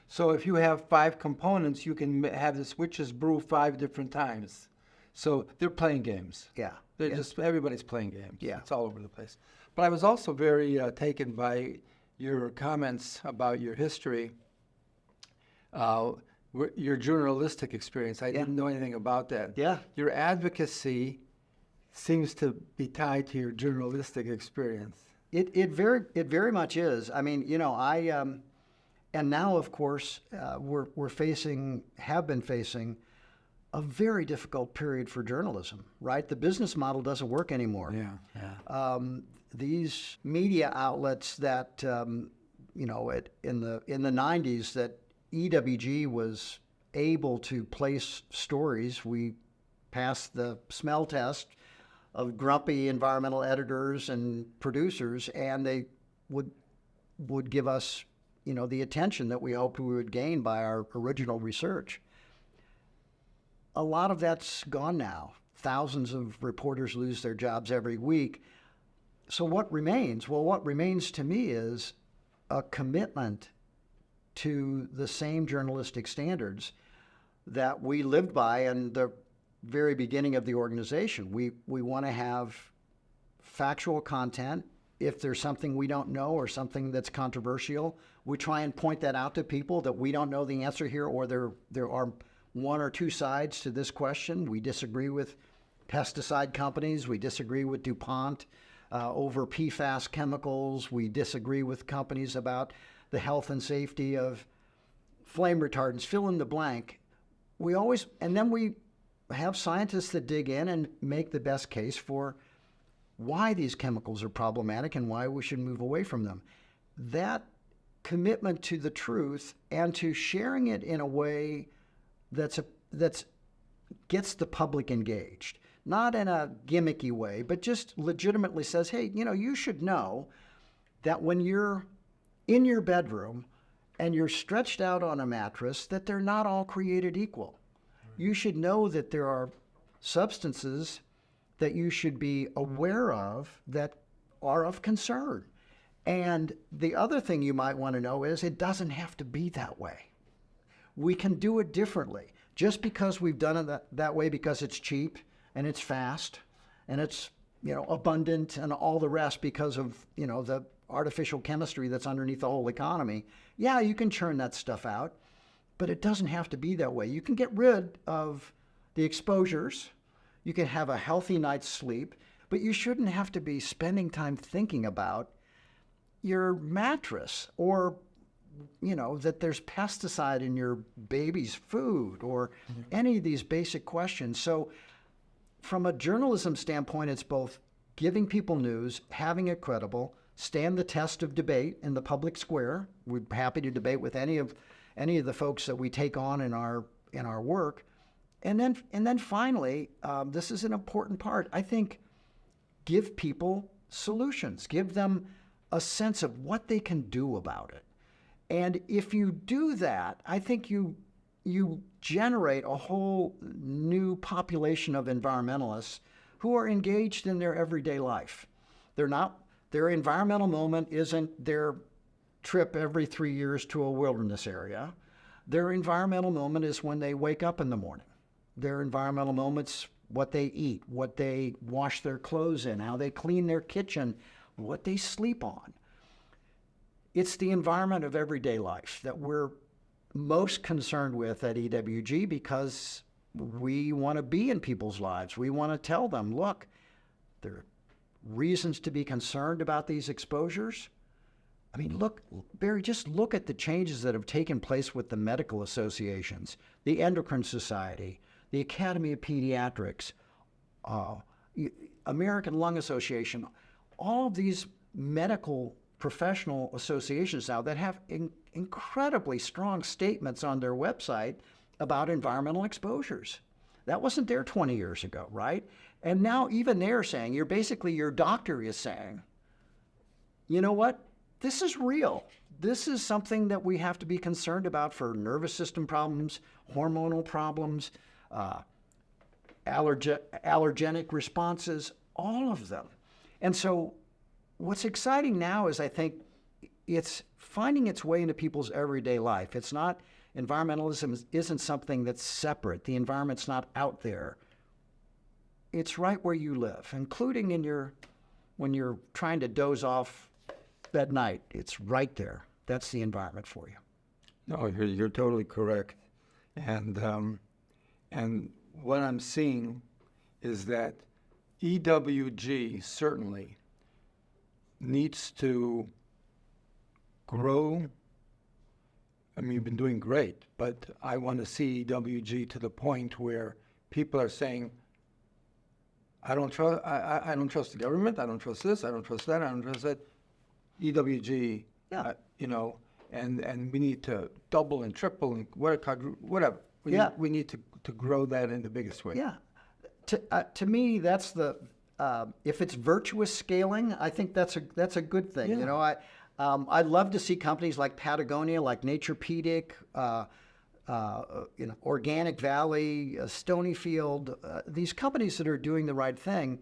So if you have 5 components, you can have this witch's brew 5 different times. So they're playing games. Yeah. They're just, everybody's playing games. Yeah. It's all over the place. But I was also very taken by your comments about your history, your journalistic experience. I didn't know anything about that. Yeah. Your advocacy seems to be tied to your journalistic experience. It very much is. I mean, and now, of course, have been facing a very difficult period for journalism, right? The business model doesn't work anymore. Yeah. These media outlets that, in the 90s that EWG was able to place stories, we passed the smell test of grumpy environmental editors and producers, and they would give us the attention that we hoped we would gain by our original research. A lot of that's gone now. Thousands of reporters lose their jobs every week. So what remains? Well, what remains to me is a commitment to the same journalistic standards that we lived by in the very beginning of the organization. We want to have factual content. If there's something we don't know or something that's controversial, we try and point that out to people that we don't know the answer here, or there are one or two sides to this question. We disagree with pesticide companies. We disagree with DuPont over PFAS chemicals. We disagree with companies about the health and safety of flame retardants. Fill in the blank. And then we have scientists that dig in and make the best case for why these chemicals are problematic and why we should move away from them. That commitment to the truth and to sharing it in a way that's gets the public engaged, not in a gimmicky way, but just legitimately says, hey, you should know that when you're in your bedroom and you're stretched out on a mattress, that they're not all created equal. You should know that there are substances that you should be aware of that are of concern. And the other thing you might want to know is it doesn't have to be that way. We can do it differently. Just because we've done it that way because it's cheap and it's fast and it's, abundant and all the rest because of, the artificial chemistry that's underneath the whole economy. Yeah, you can churn that stuff out, but it doesn't have to be that way. You can get rid of the exposures. You can have a healthy night's sleep, but you shouldn't have to be spending time thinking about your mattress or that there's pesticide in your baby's food or any of these basic questions. So from a journalism standpoint, it's both giving people news, having it credible, stand the test of debate in the public square. We're happy to debate with any of the folks that we take on in our work. And then finally, this is an important part. I think give people solutions, give them a sense of what they can do about it. And if you do that, I think you generate a whole new population of environmentalists who are engaged in their everyday life. Their environmental moment isn't their trip every 3 years to a wilderness area. Their environmental moment is when they wake up in the morning. Their environmental moment's what they eat, what they wash their clothes in, how they clean their kitchen, what they sleep on. It's the environment of everyday life that we're most concerned with at EWG because we want to be in people's lives. We want to tell them, look, there are reasons to be concerned about these exposures. I mean, look, Barry, just look at the changes that have taken place with the medical associations, the Endocrine Society, the Academy of Pediatrics, American Lung Association, all of these medical professional associations now that have incredibly strong statements on their website about environmental exposures. That wasn't there 20 years ago, right? And now even they're saying, your doctor is saying, you know what? This is real. This is something that we have to be concerned about for nervous system problems, hormonal problems, allergenic responses, all of them. And so what's exciting now is I think it's finding its way into people's everyday life. It's not, environmentalism isn't something that's separate. The environment's not out there. It's right where you live, including when you're trying to doze off at night. It's right there. That's the environment for you. No, you're totally correct. And what I'm seeing is that EWG certainly needs to grow. I mean, you've been doing great, but I want to see EWG to the point where people are saying, I don't trust the government, I don't trust this, I don't trust that, I don't trust that. EWG, Yeah. And we need to double and triple and whatever. We need to grow that in the biggest way. Yeah. To me, that's if it's virtuous scaling, I think that's a good thing. Yeah. I'd love to see companies like Patagonia, like Naturepedic, Organic Valley, Stonyfield, these companies that are doing the right thing.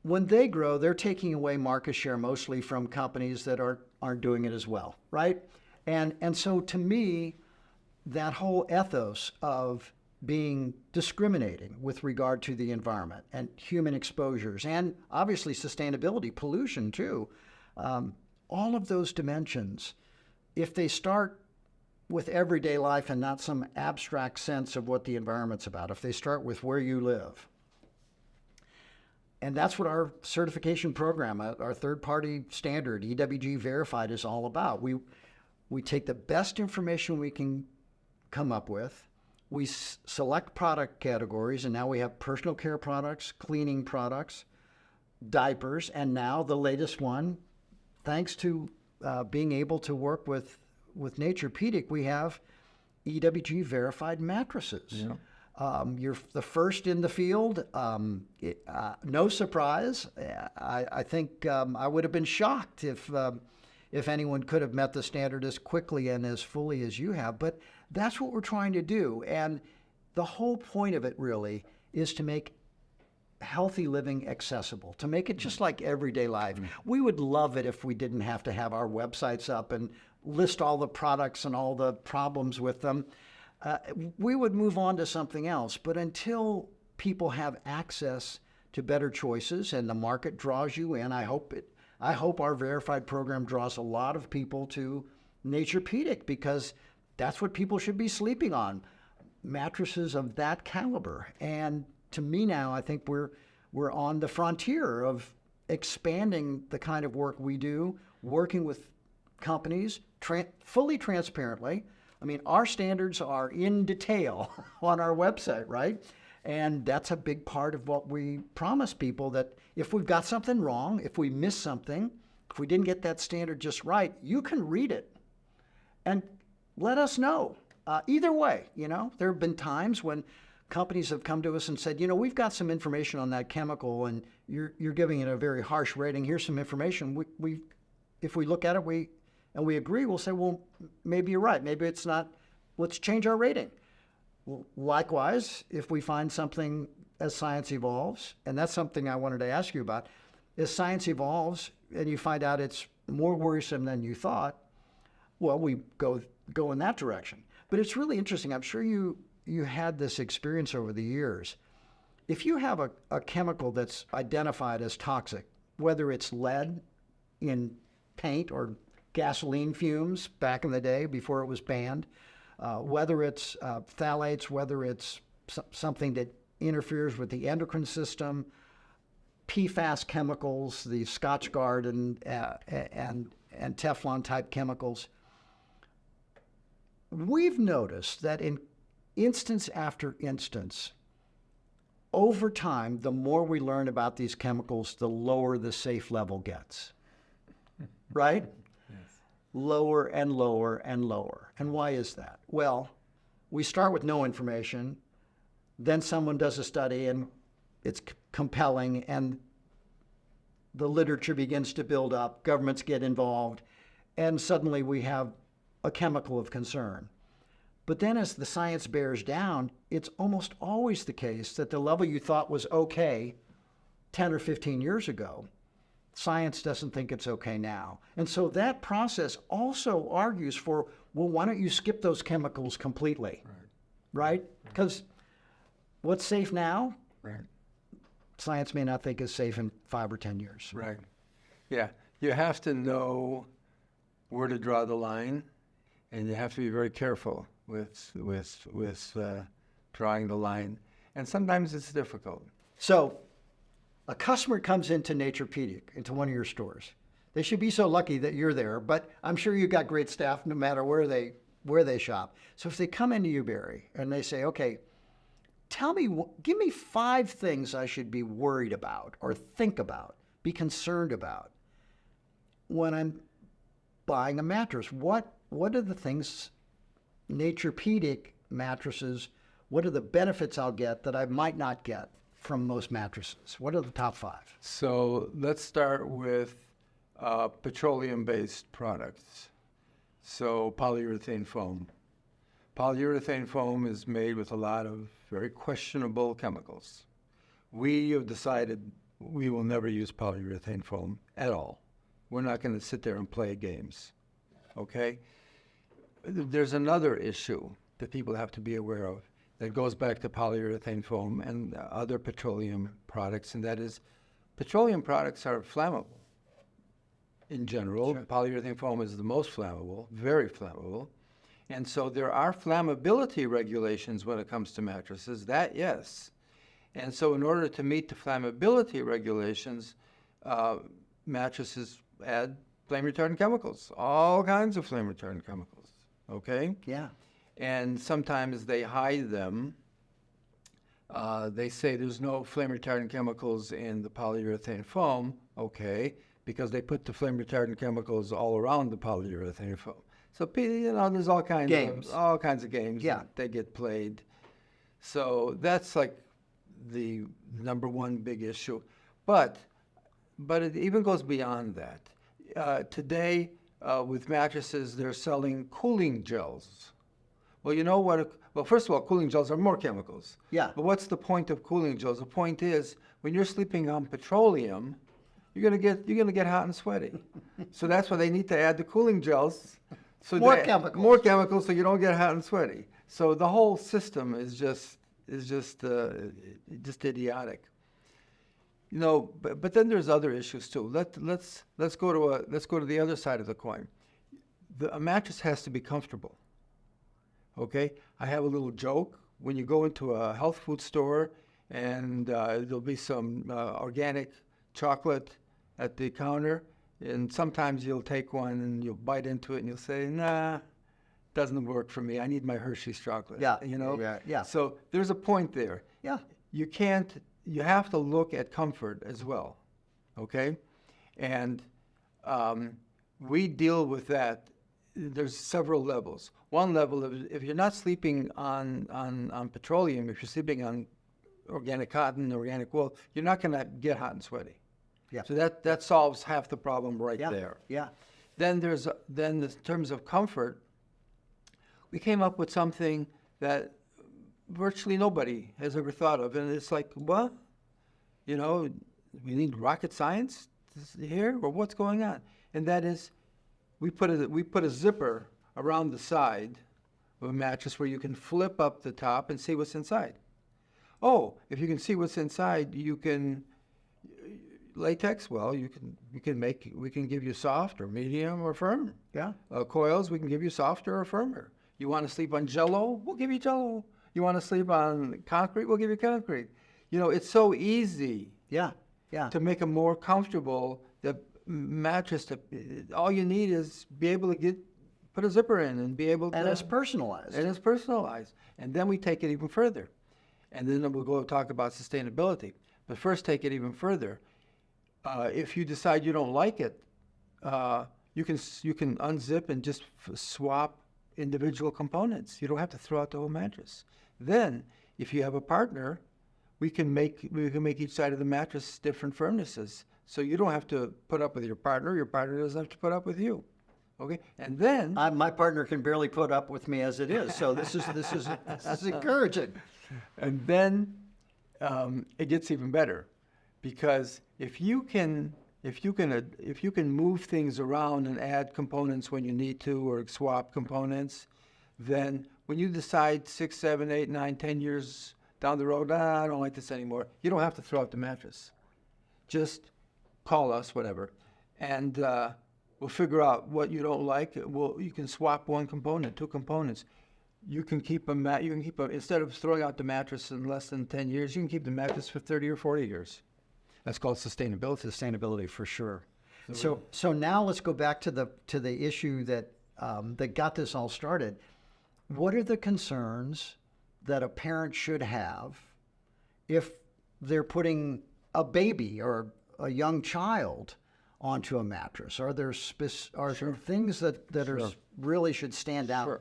When they grow, they're taking away market share mostly from companies that aren't doing it as well, right? And so to me, that whole ethos of being discriminating with regard to the environment and human exposures and obviously sustainability, pollution too, all of those dimensions, if they start with everyday life and not some abstract sense of what the environment's about, if they start with where you live, and that's what our certification program, our third-party standard, EWG Verified, is all about. We take the best information we can come up with. We select product categories, and now we have personal care products, cleaning products, diapers, and now the latest one, thanks to being able to work with Naturepedic, we have EWG Verified mattresses. Yeah. You're the first in the field. No surprise. I think I would have been shocked if anyone could have met the standard as quickly and as fully as you have. But that's what we're trying to do. And the whole point of it really is to make healthy living accessible, to make it just like everyday life. We would love it if we didn't have to have our websites up and list all the products and all the problems with them. We would move on to something else. But until people have access to better choices and the market draws you in, I hope our Verified program draws a lot of people to Naturepedic, because that's what people should be sleeping on, mattresses of that caliber. And to me now, I think we're on the frontier of expanding the kind of work we do, working with companies fully transparently. I mean, our standards are in detail on our website, right? And that's a big part of what we promise people, that if we've got something wrong, if we miss something, if we didn't get that standard just right, you can read it and let us know. Either way, there have been times when companies have come to us and said, we've got some information on that chemical and you're giving it a very harsh rating. Here's some information. If we look at it, and we agree, we'll say, well, maybe you're right. Maybe it's not. Let's change our rating. Well, likewise, if we find something as science evolves, and that's something I wanted to ask you about, as science evolves and you find out it's more worrisome than you thought, well, we go in that direction. But it's really interesting. I'm sure you had this experience over the years. If you have a chemical that's identified as toxic, whether it's lead in paint or gasoline fumes back in the day before it was banned, whether it's phthalates, whether it's something that interferes with the endocrine system, PFAS chemicals, the Scotchgard and Teflon type chemicals, we've noticed that in instance after instance, over time, the more we learn about these chemicals, the lower the safe level gets, right? Yes. Lower and lower and lower. And why is that? Well, we start with no information, then someone does a study and it's compelling and the literature begins to build up, governments get involved, and suddenly we have a chemical of concern. But then as the science bears down, it's almost always the case that the level you thought was okay 10 or 15 years ago, science doesn't think it's okay now. And so that process also argues for, well, why don't you skip those chemicals completely, right? Because what's safe now, Right. science may not think is safe in 5 or 10 years. Right. Yeah. You have to know where to draw the line, and you have to be very careful with drawing the line. And sometimes it's difficult. So a customer comes into Naturepedic, into one of your stores. They should be so lucky that you're there, but I'm sure you've got great staff no matter where they shop. So if they come into you, Barry, and they say, okay, give me 5 things I should be worried about or think about, be concerned about when I'm buying a mattress. What are the things, Naturepedic mattresses, what are the benefits I'll get that I might not get from most mattresses? What are the top 5? So let's start with petroleum-based products. So polyurethane foam. Polyurethane foam is made with a lot of very questionable chemicals. We have decided we will never use polyurethane foam at all. We're not going to sit there and play games, okay? There's another issue that people have to be aware of that goes back to polyurethane foam and other petroleum products, and that is petroleum products are flammable in general. Sure. Polyurethane foam is the most flammable, very flammable. And so there are flammability regulations when it comes to mattresses, that yes. And so in order to meet the flammability regulations, mattresses add flame retardant chemicals, all kinds of flame retardant chemicals, okay? Yeah. And sometimes they hide them. They say there's no flame retardant chemicals in the polyurethane foam, okay, because they put the flame retardant chemicals all around the polyurethane foam. So, there's all kinds of games Yeah. that they get played. So that's like the number one big issue. But it even goes beyond that. Today, with mattresses, they're selling cooling gels. Well, you know what? Well, first of all, cooling gels are more chemicals. Yeah. But what's the point of cooling gels? The point is, when you're sleeping on petroleum, you're gonna get hot and sweaty. So that's why they need to add the cooling gels. So More chemicals. More chemicals, so you don't get hot and sweaty. So the whole system is just idiotic. You know, but then there's other issues too. Let's go to the other side of the coin. A mattress has to be comfortable. Okay, I have a little joke. When you go into a health food store and there'll be some organic chocolate at the counter, and sometimes you'll take one and you'll bite into it and you'll say, nah, doesn't work for me. I need my Hershey's chocolate. Yeah, you know? yeah. So there's a point there. Yeah. You have to look at comfort as well, okay? And we deal with that. There's several levels. One level, if you're not sleeping on petroleum, if you're sleeping on organic cotton, organic wool, you're not going to get hot and sweaty. Yeah. So that solves half the problem right Yeah. there. Yeah. Then in terms of comfort, we came up with something that virtually nobody has ever thought of, and it's like, what? You know, we need rocket science here, or what's going on? And that is, we put a zipper around the side of a mattress where you can flip up the top and see what's inside. Oh, if you can see what's inside, you can latex. Well, we can give you soft or medium or firm. Yeah. Coils, we can give you softer or firmer. You want to sleep on Jello? We'll give you Jello. You want to sleep on concrete? We'll give you concrete. You know, it's so easy. Yeah. Yeah. To make a more comfortable mattress. All you need is be able to put a zipper in and be able to. And it's personalized. And it's personalized. And then we take it even further. And then we'll go talk about sustainability. But first, take it even further. If you decide you don't like it, you can unzip and just swap individual components. You don't have to throw out the whole mattress. Then, if you have a partner, we can make each side of the mattress different firmnesses. So you don't have to put up with your partner. Your partner doesn't have to put up with you. Okay, and then My partner can barely put up with me as it is. So this is encouraging. And then it gets even better, because if you can move things around and add components when you need to, or swap components, then when you decide 6, 7, 8, 9, 10 years down the road, I don't like this anymore, you don't have to throw out the mattress. Just call us, whatever, and we'll figure out what you don't like. You can swap one component, 2 components. You can keep instead of throwing out the mattress in less than 10 years, you can keep the mattress for 30 or 40 years. That's called sustainability. Sustainability, for sure. So now let's go back to the issue that got this all started. What are the concerns that a parent should have if they're putting a baby or a young child onto a mattress? Are there things that really should stand out? Sure.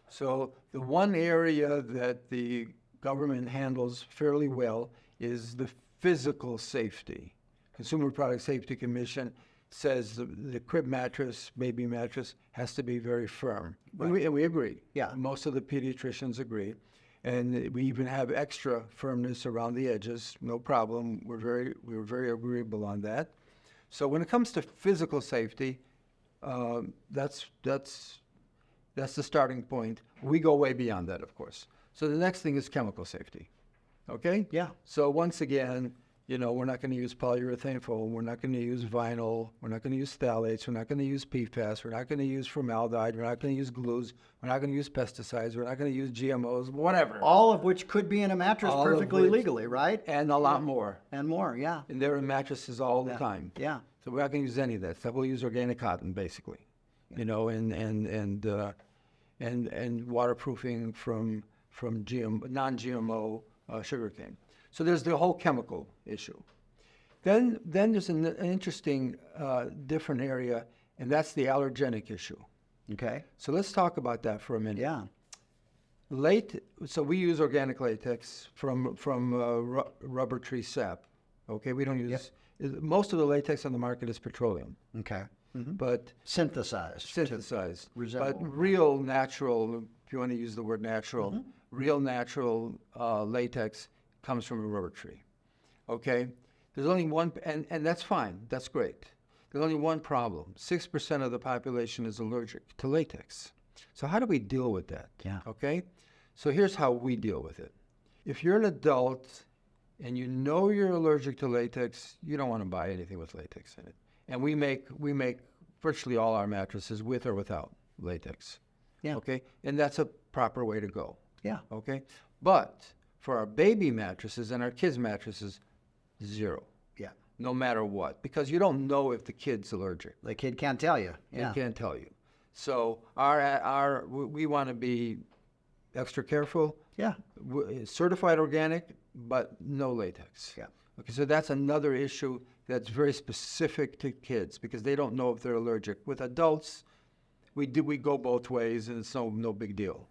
So the one area that the government handles fairly well is the physical safety. Consumer Product Safety Commission says the crib mattress, baby mattress, has to be very firm. Right. And we agree. Yeah. Most of the pediatricians agree. And we even have extra firmness around the edges, no very agreeable on that. So when it comes to physical safety, that's the starting point. We go way beyond that, of course. So the next thing is chemical safety. Okay? Yeah. So once again, we're not going to use polyurethane foam. We're not going to use vinyl. We're not going to use phthalates. We're not going to use PFAS. We're not going to use formaldehyde. We're not going to use glues. We're not going to use pesticides. We're not going to use GMOs, whatever. All of which could be in a mattress perfectly legally, right? And a lot more. And more, yeah. And they're in mattresses all the time. Yeah. So we're not going to use any of that stuff. We'll use organic cotton, basically. And waterproofing from non-GMO sugarcane. So there's the whole chemical issue. Then there's an interesting different area, and that's the allergenic issue. Okay. So let's talk about that for a minute. Yeah. So we use organic latex from rubber tree sap. Okay, we don't use most of the latex on the market is petroleum. Okay. Mm-hmm. But Synthesized. But resemble. real natural if you want to use the word natural, real natural latex comes from a rubber tree. Okay? There's only one, and that's fine. That's great. There's only one problem. 6% of the population is allergic to latex. So how do we deal with that? Yeah. Okay? So here's how we deal with it. If you're an adult and you know you're allergic to latex, you don't want to buy anything with latex in it. And we make virtually all our mattresses with or without latex. Yeah. Okay? And that's a proper way to go. Yeah. Okay? But for our baby mattresses and our kids' mattresses, 0. Yeah. No matter what. Because you don't know if the kid's allergic. The kid can't tell you. They Yeah. can't tell you. So we want to be extra careful. Yeah. Certified organic, but no latex. Yeah. Okay, so that's another issue that's very specific to kids because they don't know if they're allergic. With adults, we go both ways and it's no big deal.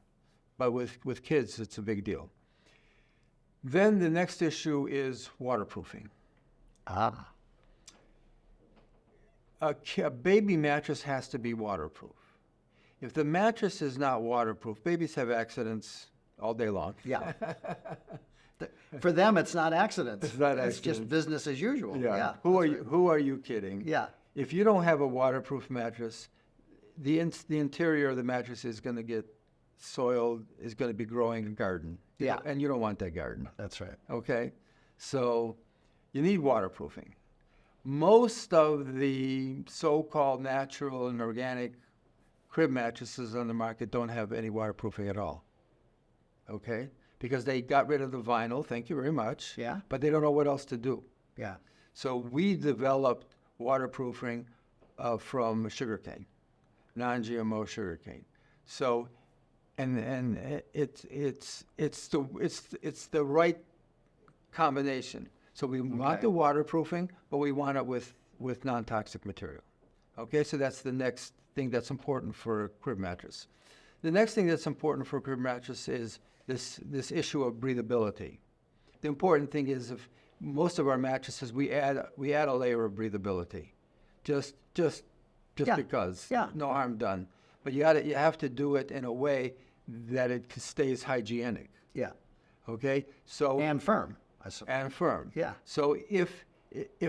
But with kids, it's a big deal. Then the next issue is waterproofing. Ah. A baby mattress has to be waterproof. If the mattress is not waterproof, babies have accidents all day long. Yeah. For them, it's not accidents. It's not It's just accidents. business as usual. Yeah. Who are you kidding? Yeah. If you don't have a waterproof mattress, the interior of the mattress is going to get soiled, is going to be growing a garden. Yeah. And you don't want that garden. That's right. Okay? So you need waterproofing. Most of the so-called natural and organic crib mattresses on the market don't have any waterproofing at all. Okay? Because they got rid of the vinyl, thank you very much. Yeah. But they don't know what else to do. Yeah. So we developed waterproofing from sugarcane, non-GMO sugarcane. So, and it's the right combination. So we want the waterproofing, but we want it with non-toxic material. Okay, so that's the next thing that's important for a crib mattress. The next thing that's important for a crib mattress is this issue of breathability. The important thing is if most of our mattresses we add a layer of breathability, just Yeah. because. Yeah. No harm done. But you have to do it in a way that it stays hygienic. Yeah. Okay, so And firm. I suppose. and firm. Yeah. So if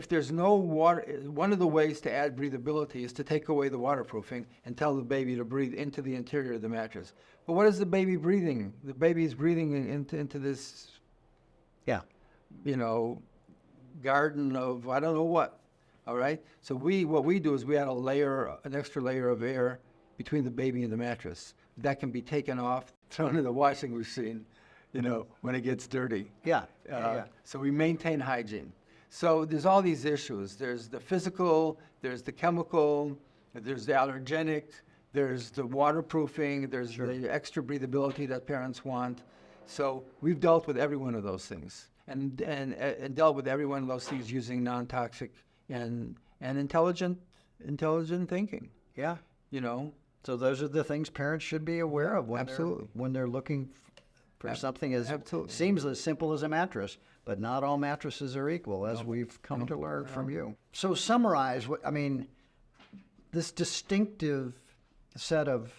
there's no water, one of the ways to add breathability is to take away the waterproofing and tell the baby to breathe into the interior of the mattress. But what is the baby breathing? The baby's breathing into this, Yeah. garden of I don't know what. All right. So what we do is we add an extra layer of air between the baby and the mattress. That can be taken off, thrown in the washing machine, when it gets dirty. Yeah. Yeah. So we maintain hygiene. So there's all these issues. There's the physical, there's the chemical, there's the allergenic, there's the waterproofing, there's the extra breathability that parents want. So we've dealt with every one of those things and dealt with every one of those things using non-toxic and intelligent thinking. Yeah. You know, So those are the things parents should be aware of when Absolutely. they're looking for something as absolutely. seems as simple as a mattress, but not all mattresses are equal, as we've come to learn from you. So summarize this distinctive set of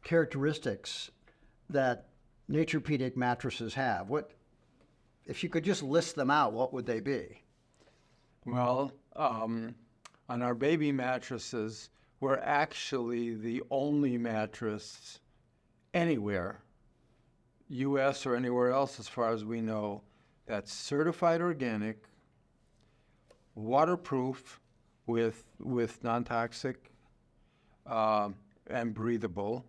characteristics that Naturepedic mattresses have. If you could just list them out, what would they be? Well, on our baby mattresses, we're actually the only mattress anywhere, U.S. or anywhere else as far as we know, that's certified organic, waterproof with non-toxic and breathable,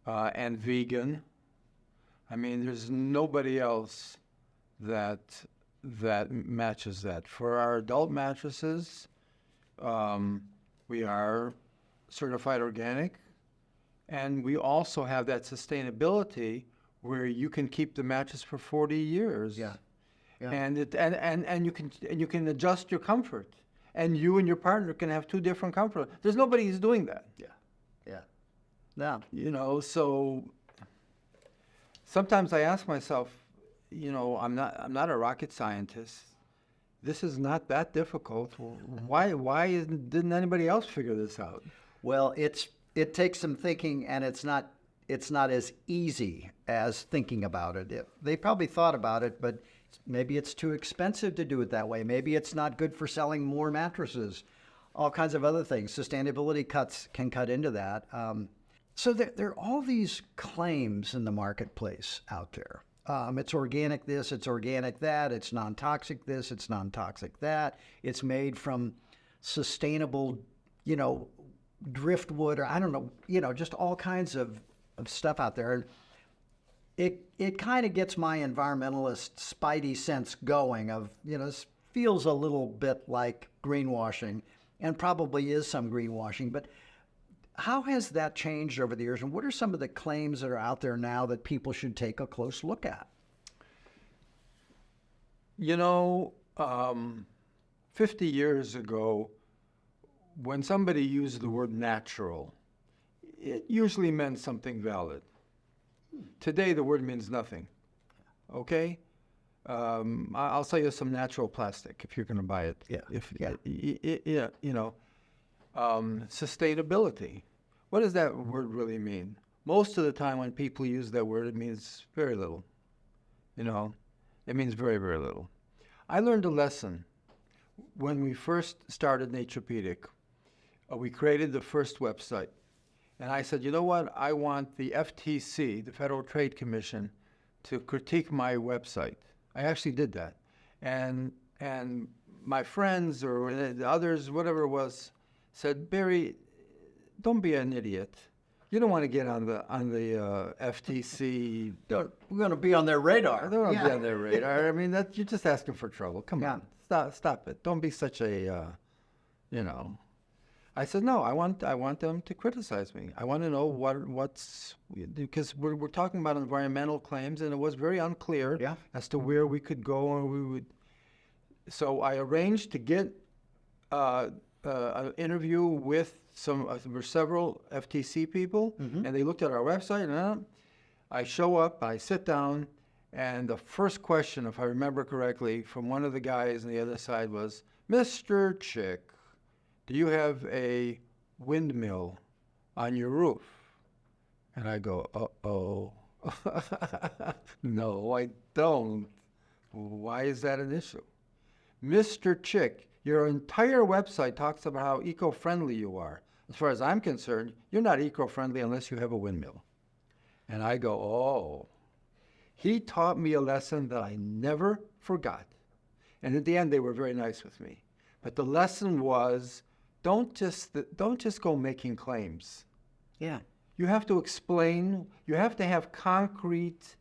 and vegan. I mean, there's nobody else that matches that. For our adult mattresses, we are certified organic, and we also have that sustainability where you can keep the mattress for 40 years. Yeah. Yeah. And you can adjust your comfort, and you and your partner can have two different comfort. There's nobody who's doing that. Yeah. Yeah. So sometimes I ask myself, I'm not a rocket scientist. This is not that difficult. Why didn't anybody else figure this out? Well, it takes some thinking, and it's not it's not as easy as thinking about it. They probably thought about it, but maybe it's too expensive to do it that way. Maybe it's not good for selling more mattresses. All kinds of other things. Sustainability cuts can cut into that. So there are all these claims in the marketplace out there. It's organic this, it's organic that, it's non-toxic this, it's non-toxic that. It's made from sustainable, driftwood, or I don't know, just all kinds of stuff out there. It kind of gets my environmentalist spidey sense going of, this feels a little bit like greenwashing, and probably is some greenwashing, but how has that changed over the years, and what are some of the claims that are out there now that people should take a close look at? 50 years ago, when somebody used the word natural, it usually meant something valid. Today, the word means nothing. Okay? I'll sell you some natural plastic if you're going to buy it. Sustainability. What does that word really mean? Most of the time when people use that word, it means very little. It means very, very little. I learned a lesson when we first started Naturepedic. We created the first website. And I said, you know what? I want the FTC, the Federal Trade Commission, to critique my website. I actually did that. And my friends or the others, whatever it was, said, Barry, don't be an idiot. You don't want to get on the FTC. We're going to be on their radar. I don't want to be on their radar. I mean, you're just asking for trouble. Come on, stop it. Don't be such a, I said, no, I want them to criticize me. I want to know what's, because we're talking about environmental claims, and it was very unclear as to where we could go or we would. So I arranged to get an interview with several FTC people, and they looked at our website, and I show up, I sit down, and the first question, if I remember correctly, from one of the guys on the other side was, Mr. Chick, do you have a windmill on your roof? And I go, uh-oh. No, I don't. Why is that an issue? Mr. Chick, your entire website talks about how eco-friendly you are. As far as I'm concerned, you're not eco-friendly unless you have a windmill. And I go, oh. He taught me a lesson that I never forgot. And at the end, they were very nice with me. But the lesson was, don't just go making claims. Yeah. You have to explain. You have to have concrete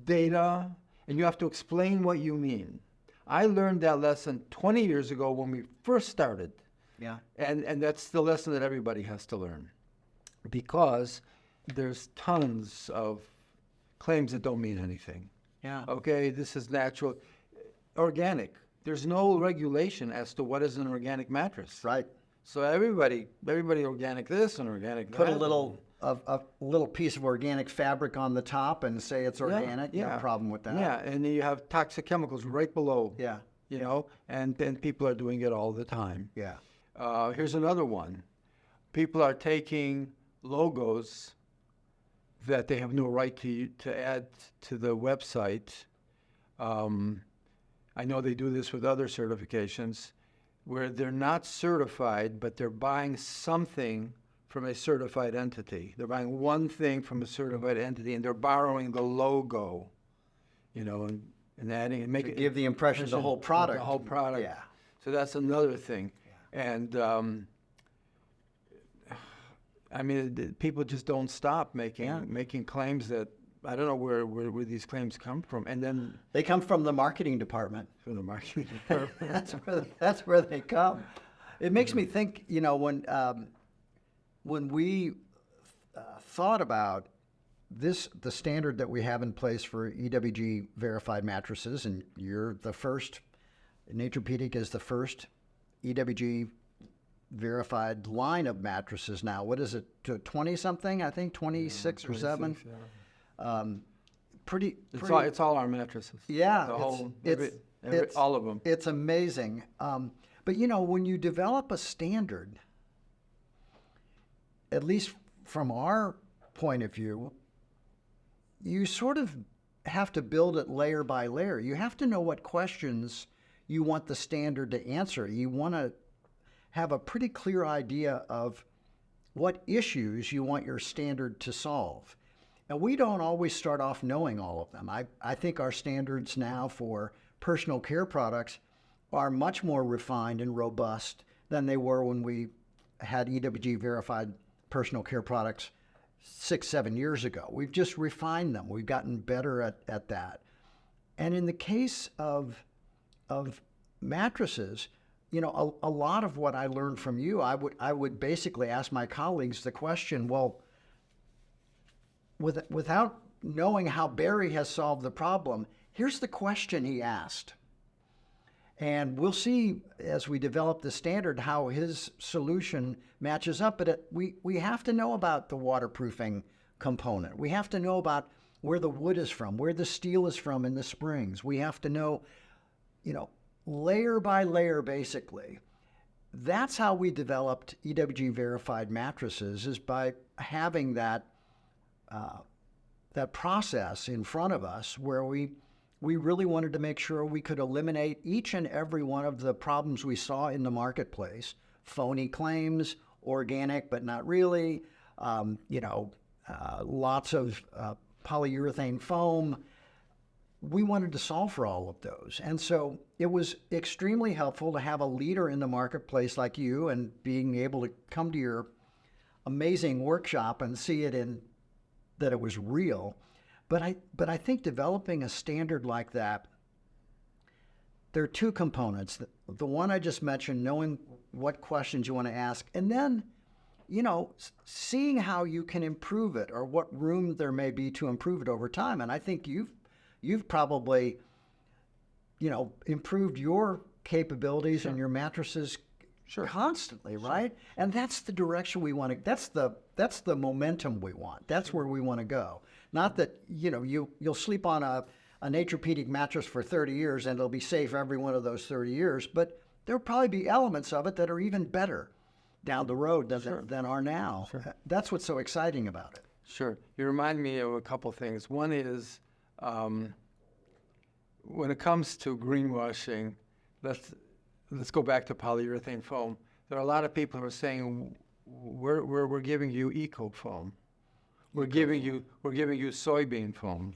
data, and you have to explain what you mean. I learned that lesson 20 years ago when we first started. Yeah. And that's the lesson that everybody has to learn, because there's tons of claims that don't mean anything. Yeah. Okay, this is natural. Organic. There's no regulation as to what is an organic mattress. Right. So everybody organic this and organic Put that. a little piece of organic fabric on the top and say it's organic. Yeah. No problem with that. Yeah, and you have toxic chemicals right below. Yeah. And people are doing it all the time. Yeah. Here's another one. People are taking logos that they have no right to add to the website. I know they do this with other certifications where they're not certified, but they're buying something from a certified entity. They're buying one thing from a certified entity, and they're borrowing the logo, and adding and making give the impression of the whole product. The whole product. Yeah. So that's another thing. Yeah. And I mean, people just don't stop making claims that I don't know where these claims come from. And then they come from the marketing department. From the marketing department. that's where they come. It makes me think, when we thought about the standard that we have in place for EWG verified mattresses, and you're the first, Naturepedic is the first EWG verified line of mattresses now. What is it, 20-something, I think, 26 or 7? Yeah. It's all our mattresses. Yeah. All of them. It's amazing. But, when you develop a standard, at least from our point of view, you sort of have to build it layer by layer. You have to know what questions you want the standard to answer. You want to have a pretty clear idea of what issues you want your standard to solve. And we don't always start off knowing all of them. I think our standards now for personal care products are much more refined and robust than they were when we had EWG verified personal care products 6, 7 years ago. We've just refined them. We've gotten better at that. And in the case of mattresses, you know, a lot of what I learned from you, I would basically ask my colleagues the question, well, without knowing how Barry has solved the problem, here's the question he asked. And we'll see as we develop the standard how his solution matches up. But we have to know about the waterproofing component. We have to know about where the wood is from, where the steel is from in the springs. We have to know, you know, layer by layer, basically. That's how we developed EWG verified mattresses, is by having that process in front of us where we really wanted to make sure we could eliminate each and every one of the problems we saw in the marketplace. Phony claims, organic but not really, lots of polyurethane foam. We wanted to solve for all of those. And so it was extremely helpful to have a leader in the marketplace like you and being able to come to your amazing workshop and see it that it was real. But I think developing a standard like that, there are two components. The one I just mentioned, knowing what questions you want to ask, and then, you know, seeing how you can improve it or what room there may be to improve it over time. And I think you've probably, you know, improved your capabilities and your mattresses constantly, right? And that's the direction we want to. That's the momentum we want. That's where we want to go. Not that, you know, you'll sleep on a Naturepedic mattress for 30 years and it'll be safe every one of those 30 years, but there'll probably be elements of it that are even better down the road than are now. Sure. That's what's so exciting about it. Sure. You remind me of a couple things. One is when it comes to greenwashing, let's go back to polyurethane foam. There are a lot of people who are saying we're giving you eco foam. We're giving you soybean foam.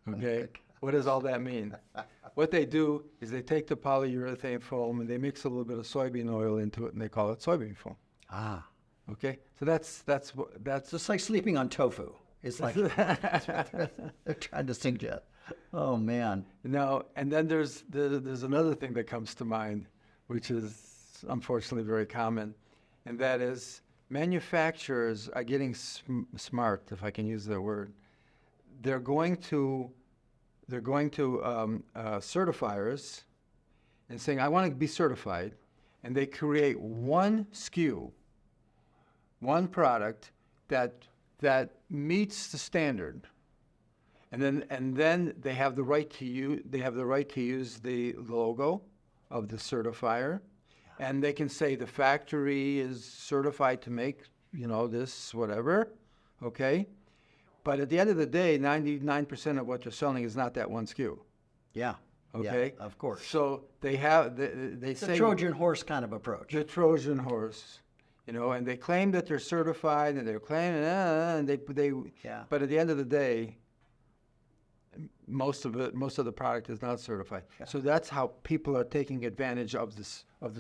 Okay? What does all that mean? What they do is they take the polyurethane foam and they mix a little bit of soybean oil into it and they call it soybean foam. Ah. Okay? So that's just like sleeping on tofu. It's like they're trying to suggest. Oh man. No, and then there's another thing that comes to mind, which is unfortunately very common, and that is manufacturers are getting smart, if I can use that word. They're going to certifiers and saying, I want to be certified, and they create one SKU, one product that meets the standard, and then they have the right to use the logo of the certifier. And they can say the factory is certified to make, you know, this whatever, okay? But at the end of the day, 99% of what they're selling is not that one SKU. Yeah. Okay? Yeah, of course. So they have, they say... the Trojan horse kind of approach. The Trojan horse, you know, and they claim that they're certified and they're claiming, and they yeah. But at the end of the day, most of the product is not certified. Yeah. So that's how people are taking advantage of the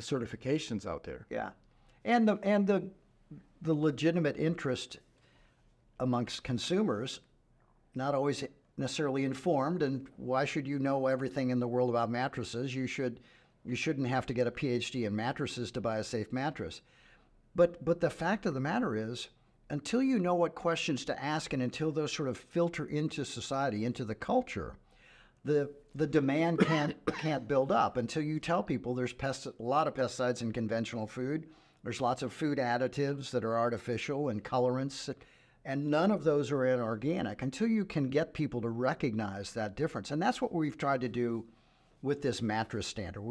certifications out there. Yeah, and the legitimate interest amongst consumers, not always necessarily informed. And why should you know everything in the world about mattresses? You shouldn't have to get a PhD in mattresses to buy a safe mattress. But the fact of the matter is, until you know what questions to ask and until those sort of filter into society, into the culture, the demand can't build up until you tell people there's a lot of pesticides in conventional food. There's lots of food additives that are artificial and colorants, and none of those are in organic until you can get people to recognize that difference. And that's what we've tried to do with this mattress standard.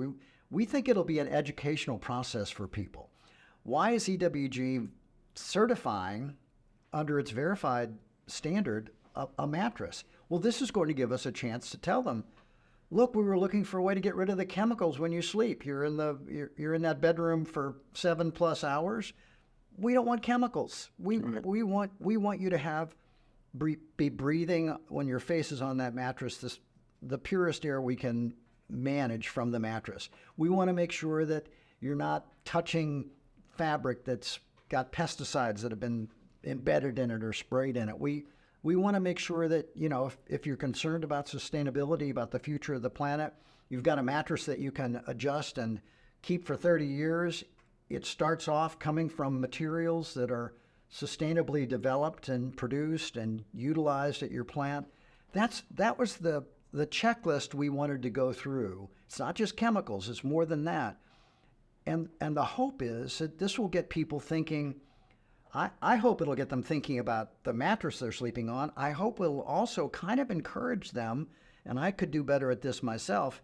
We think it'll be an educational process for people. Why is EWG certifying under its verified standard, a mattress. Well, this is going to give us a chance to tell them, look, we were looking for a way to get rid of the chemicals when you sleep. You're in that bedroom for 7+ hours. We don't want chemicals. We want you to have be breathing when your face is on that mattress the purest air we can manage from the mattress. We want to make sure that you're not touching fabric that's got pesticides that have been embedded in it or sprayed in it. We want to make sure that, if you're concerned about sustainability, about the future of the planet, you've got a mattress that you can adjust and keep for 30 years. It starts off coming from materials that are sustainably developed and produced and utilized at your plant. That was the checklist we wanted to go through. It's not just chemicals, it's more than that. And the hope is that this will get people thinking. I hope it'll get them thinking about the mattress they're sleeping on. I hope it'll also kind of encourage them, and I could do better at this myself,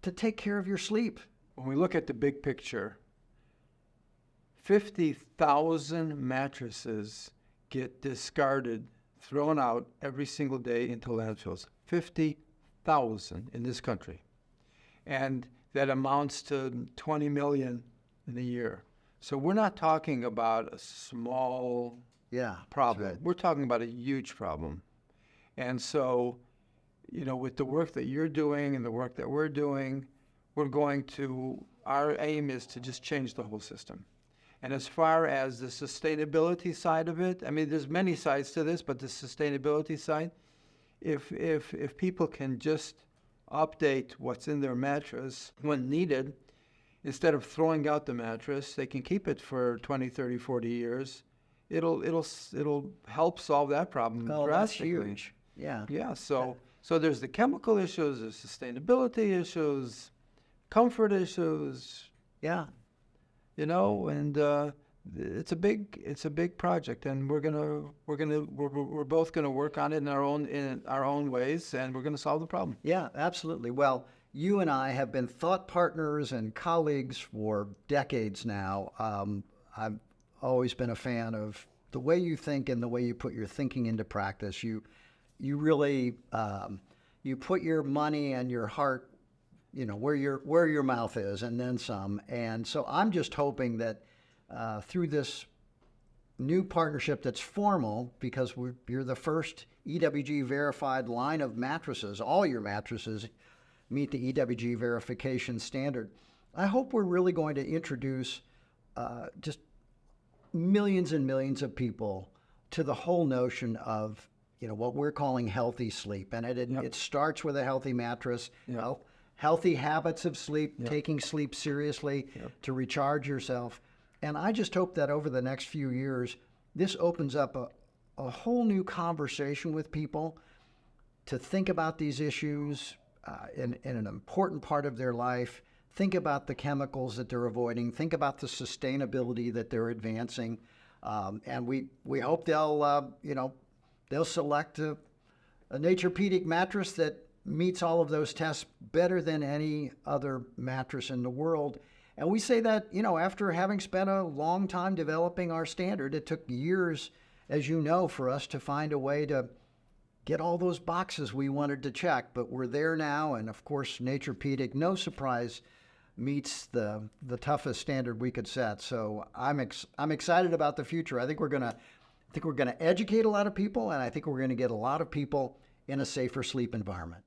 to take care of your sleep. When we look at the big picture, 50,000 mattresses get discarded, thrown out every single day into landfills. 50,000 in this country. And that amounts to 20 million in a year. So we're not talking about a small problem. Right. We're talking about a huge problem. And so, with the work that you're doing and the work that we're doing, our aim is to just change the whole system. And as far as the sustainability side of it, I mean, there's many sides to this, but the sustainability side, if people can just update what's in their mattress when needed, instead of throwing out the mattress, they can keep it for 20, 30, 40 years. It'll help solve that problem drastically. That's huge. Yeah. Yeah. So there's the chemical issues, there's sustainability issues, comfort issues. Yeah. And it's a big project, and we're both gonna work on it in our own ways, and we're gonna solve the problem. Yeah, absolutely. Well, you and I have been thought partners and colleagues for decades now. I've always been a fan of the way you think and the way you put your thinking into practice. You really you put your money and your heart, where your mouth is, and then some. And so I'm just hoping that through this new partnership that's formal, because you're the first EWG verified line of mattresses, all your mattresses meet the EWG verification standard. I hope we're really going to introduce just millions and millions of people to the whole notion of what we're calling healthy sleep, and it starts with a healthy mattress. Healthy habits of sleep, taking sleep seriously to recharge yourself. And I just hope that over the next few years, this opens up a whole new conversation with people to think about these issues in an important part of their life. Think about the chemicals that they're avoiding. Think about the sustainability that they're advancing. And we hope they'll select a Naturepedic mattress that meets all of those tests better than any other mattress in the world. And we say that, after having spent a long time developing our standard. It took years, as you know, for us to find a way to get all those boxes we wanted to check, but we're there now. And of course, Naturepedic, no surprise, meets the toughest standard we could set. So I'm excited about the future. I think we're gonna educate a lot of people, and I think we're gonna get a lot of people in a safer sleep environment.